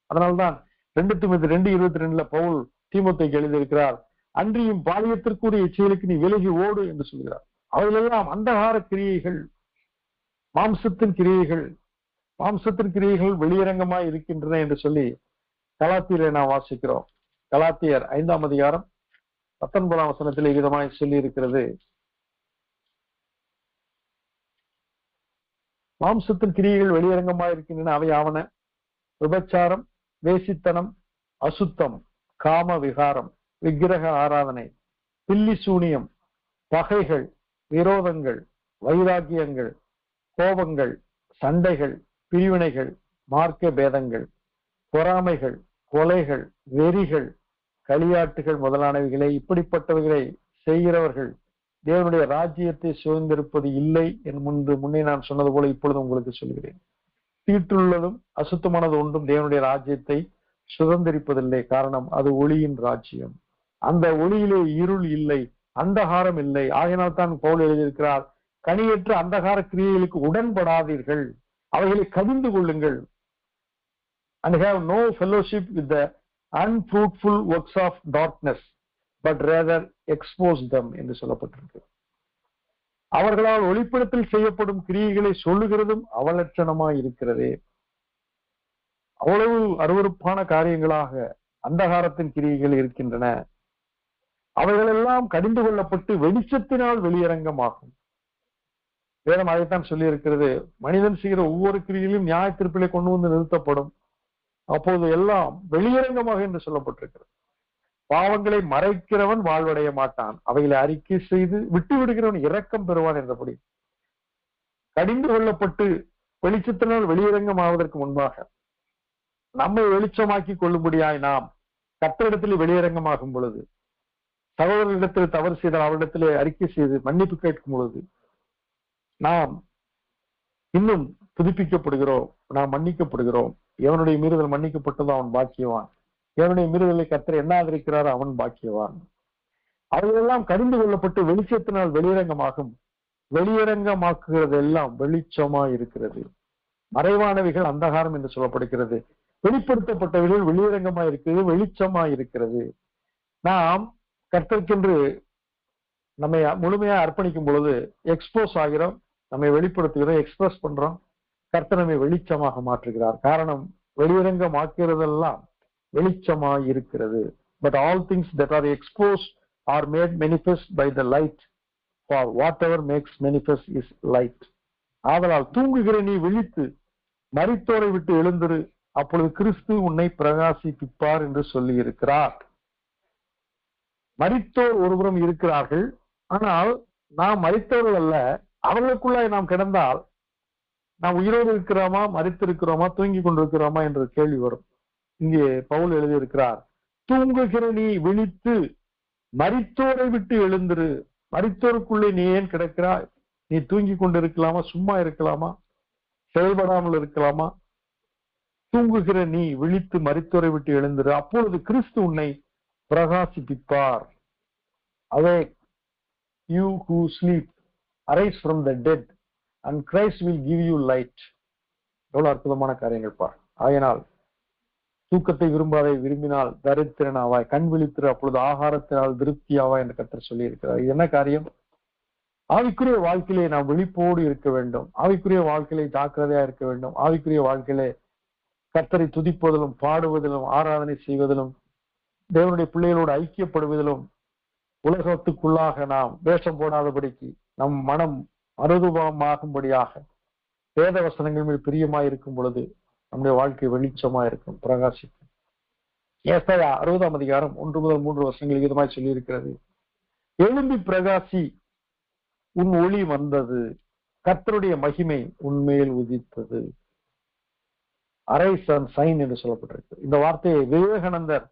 அதனால்தான் 2 தீமோத்தேயு 2:22 பவுல் தீமோத்தேயுக்கு எழுதியிருக்கிறார், அன்றியும் பாலியத்திற்குரிய இச்சைகளுக்கு நீ விலகி ஓடு என்று சொல்கிறார். அவைகளெல்லாம் அந்தகார கிரியைகள், மாம்சத்தின் கிரியைகள் வெளியரங்கமாய் இருக்கின்றன என்று சொல்லி கலாத்தியரை நாம் வாசிக்கிறோம். கலாத்தியர் 5ஆம் அதிகாரம் 19ஆம் வசனத்தில் விதமாய் சொல்லி இருக்கிறது, மாம்சத்தின் கிரியைகள் வெளியரங்கமாய் இருக்கின்றன. அவை ஆவன: விபச்சாரம், வேசித்தனம், அசுத்தம், காம விகாரம், விக்கிரக ஆராதனை, பில்லி சூனியம், பகைகள், விரோதங்கள், வைராக்கியங்கள், கோபங்கள், சண்டைகள், பிரிவினைகள், மார்க்க பேதங்கள், பொறாமைகள், கொலைகள், வெறிகள், களியாட்டுகள் முதலானவைகளை இப்படிப்பட்டவைகளை செய்கிறவர்கள் தேவனுடைய ராஜ்யத்தை சுதந்திருப்பது இல்லை என் முன்னே நான் சொன்னது போல இப்பொழுது உங்களுக்கு சொல்கிறேன். தீட்டுள்ளதும் அசுத்தமானது ஒன்றும் தேவனுடைய ராஜ்யத்தை சுதந்திரிப்பதில்லை. காரணம், அது ஒளியின் ராஜ்யம். அந்த ஒளியிலே இருள் இல்லை, அந்தகாரம் இல்லை. ஆகையினால் தான் பவுல் எழுதியிருக்கிறார், கனியற்ற அந்தகார கிரியைகளுக்கு உடன்படாதீர்கள், அவைகளை கடிந்து கொள்ளுங்கள். and have no fellowship with the unfruitful works of darkness but rather expose them என்று சொல்லப்பட்டிருக்கு. அவர்களால் ஒளிப்படத்தில் செய்யப்படும் கிரியைகளை சொல்லுகிறதும் அவலட்சணமாய் இருக்கிறதே. அவ்வளவு அருவருப்பான காரியங்களாக அந்தகாரத்தின் கிரியைகள் இருக்கின்றன. அவைகளெல்லாம் கடிந்து கொள்ளப்பட்டு வெளிச்சத்தினால் வெளியரங்கமாகும். வேதம் அதைத்தான் சொல்லி இருக்கிறது, மனிதன் செய்கிற ஒவ்வொரு கிரியிலும் நியாய தீர்ப்பிலே கொண்டு வந்து நிறுத்தப்படும், அப்போது எல்லாம் வெளியரங்கமாக என்று சொல்லப்பட்டிருக்கிறது. பாவங்களை மறைக்கிறவன் வாழ்வடைய மாட்டான், அவைகளை அறிக்கை செய்து விட்டு விடுகிறவன் இரக்கம் பெறுவான் என்றபடி கடிந்து கொள்ளப்பட்டு வெளிச்சத்தினால் வெளியரங்கம் ஆவதற்கு முன்பாக நம்மை வெளிச்சமாக்கி கொள்ளும்படியாய் நாம் கர்த்தரிடத்தில் வெளியரங்கமாகும் பொழுது, சகோதரர்களிடத்தில் தவறு செய்தால் அவரிடத்திலே அறிக்கை செய்து மன்னிப்பு கேட்கும் பொழுது நாம் இன்னும் புதுப்பிக்கப்படுகிறோம், நாம் மன்னிக்கப்படுகிறோம். எவனுடைய மீறுதல் மன்னிக்கப்பட்டதோ அவன் பாக்கியவான், எவனுடைய மீறுதலை கர்த்தர் எண்ணாதிருக்கிறாரோ அவன் பாக்கியவான். அவையெல்லாம் கடிந்து கொள்ளப்பட்டு வெளிச்சத்தினால் வெளியரங்கமாகும். வெளியரங்கமாக்குகிறது எல்லாம் வெளிச்சமா இருக்கிறது. மறைவானவைகள் அந்தகாரம் என்று சொல்லப்படுகிறது, வெளிப்படுத்தப்பட்டவைகள் வெளியரங்கமா இருக்கிறது, வெளிச்சமா இருக்கிறது. நாம் கர்த்தருக்கென்று நம்மை முழுமையா அர்ப்பணிக்கும் பொழுது எக்ஸ்போஸ் ஆகிறோம், நம்மை வெளிப்படுத்துகிறோம், எக்ஸ்பிரஸ் பண்றோம். கர்த்தர் நம்மை வெளிச்சமாக மாற்றுகிறார். காரணம், வெளியரங்கமாக்குறதெல்லாம் வெளிச்சமா இருக்கிறது. But all things that are exposed are made manifest by the light, for whatever makes manifest is light. ஆதலால் தூங்குகிற நீ விழித்து மரித்தோரை விட்டு எழுந்திரு, அப்பொழுது கிறிஸ்து உன்னை பிரகாசிப்பிப்பார் என்று சொல்லி இருக்கிறார். மரித்தோர் ஒருபுறம் இருக்கிறார்கள், ஆனால் நாம் மரித்தவர்கள் அல்ல. அவர்களுக்குள்ளாய் நாம் கிடந்தால் நாம் உயிரோடு இருக்கிறோமா, மரித்திருக்கிறோமா, தூங்கி கொண்டிருக்கிறோமா என்ற கேள்வி வரும். இங்கே பவுல் எழுதியிருக்கிறார், தூங்குகிற நீ விழித்து மரித்தோரை விட்டு எழுந்திரு. மரித்தோருக்குள்ளே நீ ஏன் கிடக்கிறாய்? நீ தூங்கி கொண்டிருக்கலாமா, சும்மா இருக்கலாமா, செயல்படாமல் இருக்கலாமா? தூங்குகிற நீ விழித்து மரித்தோரை விட்டு எழுந்திரு, அப்பொழுது கிறிஸ்து உன்னை பிரகாசிப்பிப்பார். Awake, you who sleep, arise from the dead, and Christ will give you light. எவ்வளவு அற்புதமான காரியங்கள் பார். ஆகையினால் தூக்கத்தை விரும்பாதை, விரும்பினால் தரித்திரனாவாய், கண் விழித்திரு, அப்பொழுது ஆகாரத்தினால் திருப்தியாவாய் என்று கர்த்தர் சொல்லி இருக்கிறார். என்ன காரியம்? ஆவிக்குரிய வாழ்க்கையிலே நாம் விழிப்போடு இருக்க வேண்டும். ஆவிக்குரிய வாழ்க்கையிலே ஜாக்கிரதையா இருக்க வேண்டும். ஆவிக்குரிய வாழ்க்கையிலே கர்த்தரை துதிப்பதிலும், பாடுவதிலும், ஆராதனை செய்வதிலும், தேவனுடைய பிள்ளைகளோடு ஐக்கியப்படுவதிலும், உலகத்துக்குள்ளாக நாம் வேஷம் போடாதபடிக்கு நம் மனம் மறுரூபமாகும்படியாக வேத வசனங்கள் மேல் பிரியமாய் இருக்கும் பொழுது நம்முடைய வாழ்க்கை வெளிச்சமா இருக்கும், பிரகாசிக்கும். ஏசாயா 60ஆம் அதிகாரம் 1 முதல் 3 வசனங்கள் விதமாய் சொல்லி இருக்கிறது. எழும்பி பிரகாசி, உன் ஒளி வந்தது, கர்த்தருடைய மகிமை உன்மேல் உதித்தது. அரைஸ் அண்ட் சைன் என்று சொல்லப்பட்டிருக்கு. இந்த வார்த்தையை விவேகானந்தர்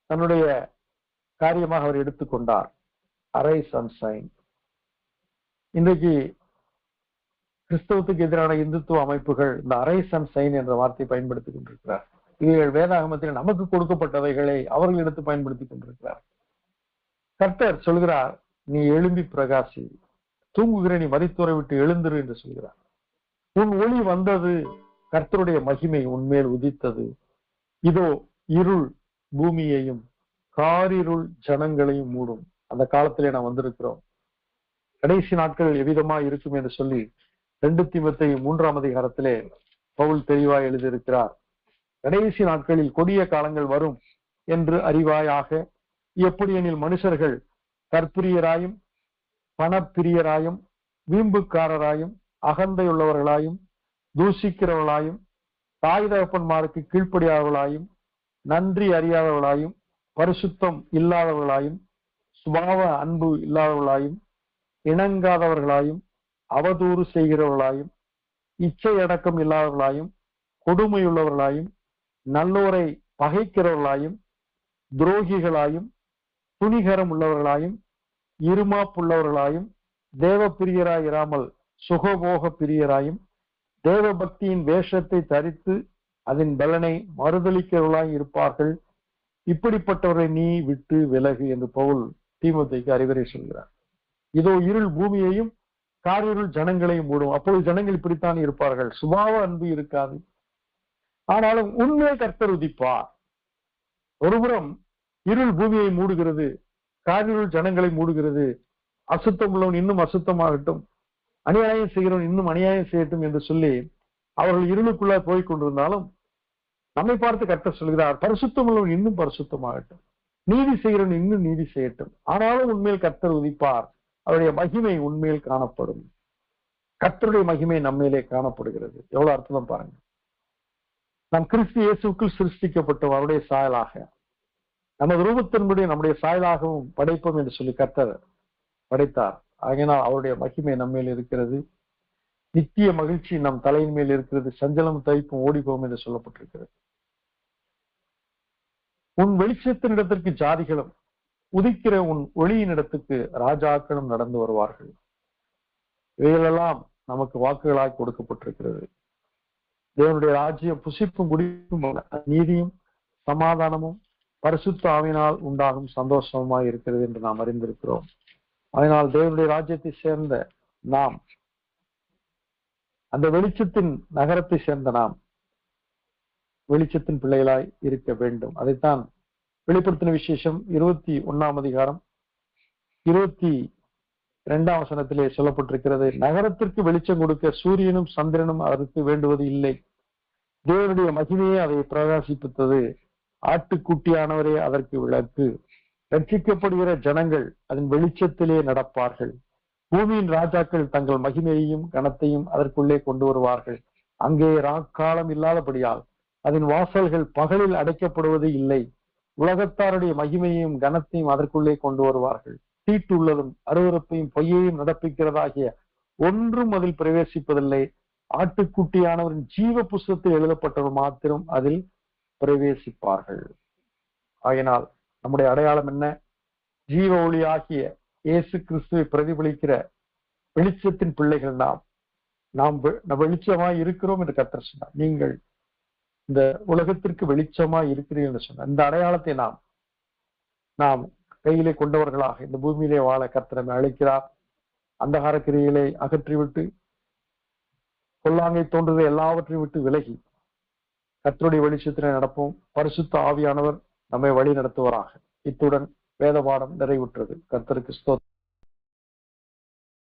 தன்னுடைய காரியமாக அவர் எடுத்துக்கொண்டார். Arise and shine. இன்றைக்கு கிறிஸ்தவத்துக்கு எதிரான இந்துத்துவ அமைப்புகள் இந்த அரைஸ் அண்ட் சைன் என்ற வார்த்தையை பயன்படுத்திக் கொண்டிருக்கிறார். இவைகள் வேதாகமத்தில் நமக்கு கொடுக்கப்பட்டவைகளை அவர்கள் எடுத்து பயன்படுத்திக் கொண்டிருக்கிறார். கர்த்தர் சொல்கிறார், நீ எழும்பி பிரகாசி, தூங்குகிற நீ மரித்தோரை விட்டு எழுந்திரு என்று சொல்கிறார். உன் ஒளி வந்தது, கர்த்தருடைய மகிமை உன்மேல் உதித்தது. இதோ இருள் பூமியையும் காரிருள் ஜனங்களையும் மூடும். அந்த காலத்திலே நாம் வந்திருக்கிறோம். கடைசி நாட்கள் எவ்விதமா இருக்கும் என்று சொல்லி 2 தீமோத்தேயு 3ஆம் அதிகாரத்திலே பவுல் தெளிவாய் எழுதியிருக்கிறார். கடைசி நாட்களில் கொடிய காலங்கள் வரும் என்று அறிவாயாக. எப்படி எனில் மனுஷர்கள் கற்பிரியராயும் பணப்பிரியராயும் வீம்புக்காரராயும் அகந்தையுள்ளவர்களாயும் தூஷிக்கிறவர்களாயும் தாய் தகப்பன்மாருக்கு கீழ்ப்படியாதவர்களாயும் நன்றி அறியாதவர்களாயும் பரிசுத்தம் இல்லாதவர்களாயும் சுபாவ அன்பு இல்லாதவர்களாயும் இணங்காதவர்களாயும் அவதூறு செய்கிறவர்களாயும் இச்சை அடக்கம் இல்லாதவர்களாயும் கொடுமையுள்ளவர்களாயும் நல்லோரை பகைக்கிறவர்களாயும் துரோகிகளாயும் துணிகரம் உள்ளவர்களாயும் இருமாப்புள்ளவர்களாயும் தேவ பிரியராய் இராமல் சுகபோக பிரியராயும் தேவ பக்தியின் வேஷத்தை தரித்து அதன் பலனை மறுதளிக்கிறவர்களாய் இருப்பார்கள். இப்படிப்பட்டவரை நீ விட்டு விலகு என்று பவுல் தீமோத்தேயுக்கு அறிவுரை சொல்கிறார். இதோ இருள் பூமியையும் காரிருள் ஜனங்களையும் மூடும். அப்பொழுது ஜனங்கள் இப்படித்தான் இருப்பார்கள், சுபாவ அன்பு இருக்காது. ஆனாலும் உண்மை கர்த்தர் உதிப்பார். ஒருபுறம் இருள் பூமியை மூடுகிறது, காரிருள் ஜனங்களை மூடுகிறது. அசுத்தம் உள்ளவன் இன்னும் அசுத்தமாகட்டும், அநியாயம் செய்கிறவன் இன்னும் அநியாயம் செய்யட்டும் என்று சொல்லி அவர்கள் இருளுக்குள்ள போய் கொண்டிருந்தாலும் நம்மை பார்த்து கர்த்தர் சொல்கிறார், பரிசுத்தம் உள்ளவன் இன்னும் பரிசுத்தமாகட்டும், நீதி செய்கிறவன் இன்னும் நீதி செய்யட்டும். ஆனாலும் உண்மையில் கர்த்தர் உதிப்பார், அவருடைய மகிமை உண்மையில் காணப்படும். கர்த்தருடைய மகிமை நம்மையிலே காணப்படுகிறது. எவ்வளவு அர்த்தம் பாருங்க. நாம் கிறிஸ்து இயேசுக்குள் சிருஷ்டிக்கப்பட்டோம் அவருடைய சாயலாக, நமது ரூபத்தின்படி நம்முடைய சாயலாகவும் படைப்போம் என்று சொல்லி கர்த்தர் படைத்தார். ஆகையினால் அவருடைய மகிமை நம்மேல் இருக்கிறது. நித்திய மகிழ்ச்சி நம் தலையின் மேல் இருக்கிறது. சஞ்சலம் தவிப்பும் ஓடிப்போம் என்று சொல்லப்பட்டிருக்கிறது. உன் வெளிச்சத்தின் இடத்திற்கு ஜாதிகளும் உதிக்கிற உன் ஒளியின் இடத்துக்கு ராஜாக்களும் நடந்து வருவார்கள். இவைகளெல்லாம் நமக்கு வாக்குகளாய் கொடுக்கப்பட்டிருக்கிறது. தேவனுடைய ராஜ்யம் புசிப்பும் குடிப்பும் நீதியும் சமாதானமும் பரிசுத்த ஆவியினால் உண்டாகும் சந்தோஷமாய் இருக்கிறது என்று நாம் அறிந்திருக்கிறோம். அதனால் தேவனுடைய ராஜ்யத்தை சேர்ந்த நாம், அந்த வெளிச்சத்தின் நகரத்தை சேர்ந்த நாம் வெளிச்சத்தின் பிள்ளைகளாய் இருக்க வேண்டும். அதைத்தான் வெளிப்படுத்தின விசேஷம் 21ஆம் அதிகாரம் 22ஆம் வசனத்திலே சொல்லப்பட்டிருக்கிறது. நகரத்திற்கு வெளிச்சம் கொடுக்க சூரியனும் சந்திரனும் அதற்கு வேண்டுவது இல்லை, தேவனுடைய மகிமையே அதை பிரகாசிப்பித்தது, ஆட்டுக்குட்டியானவரே அதற்கு விளக்கு. ரட்சிக்கப்படுகிற ஜனங்கள் அதன் வெளிச்சத்திலே நடப்பார்கள். பூமியின் ராஜாக்கள் தங்கள் மகிமையையும் கனத்தையும் அதற்குள்ளே கொண்டு வருவார்கள். அங்கே ராக்காலம் இல்லாதபடியால் அதன் வாசல்கள் பகலில் அடைக்கப்படுவது இல்லை. உலகத்தாருடைய மகிமையையும் கனத்தையும் அதற்குள்ளே கொண்டு வருவார்கள். தீட்டு உள்ளதும் அருவருப்பையும் பொய்யையும் நடப்பிக்கிறதாகிய ஒன்றும் அதில் பிரவேசிப்பதில்லை. ஆட்டுக்குட்டியானவரின் ஜீவ புஸ்தகத்தில் எழுதப்பட்டவர் மாத்திரம் அதில் பிரவேசிப்பார்கள். ஆகினால் நம்முடைய அடையாளம் என்ன? ஜீவ ஒளி ஆகிய இயேசு கிறிஸ்துவை பிரதிபலிக்கிற வெளிச்சத்தின் பிள்ளைகள் நாம் வெளிச்சமாய் இருக்கிறோம் என்று கர்த்தர் சொன்னார். நீங்கள் இந்த உலகத்திற்கு வெளிச்சமாய் இருக்கிறீர்கள் என்று சொன்னார். இந்த அடையாளத்தை நாம் கையிலே கொண்டவர்களாக இந்த பூமியிலே வாழ கர்த்தர் அழைக்கிறார். அந்தகார கிரியைகளை அகற்றிவிட்டு பொல்லாங்கை தோன்றுவதை எல்லாவற்றையும் விட்டு விலகி கர்த்தருடைய வெளிச்சத்திலே நடப்போம். பரிசுத்த ஆவியானவர் நம்மை வழி நடத்துவராக. இத்துடன் வேத பாடம் நிறைவுற்றது. கர்த்தருக்கு ஸ்தோத்திரம்.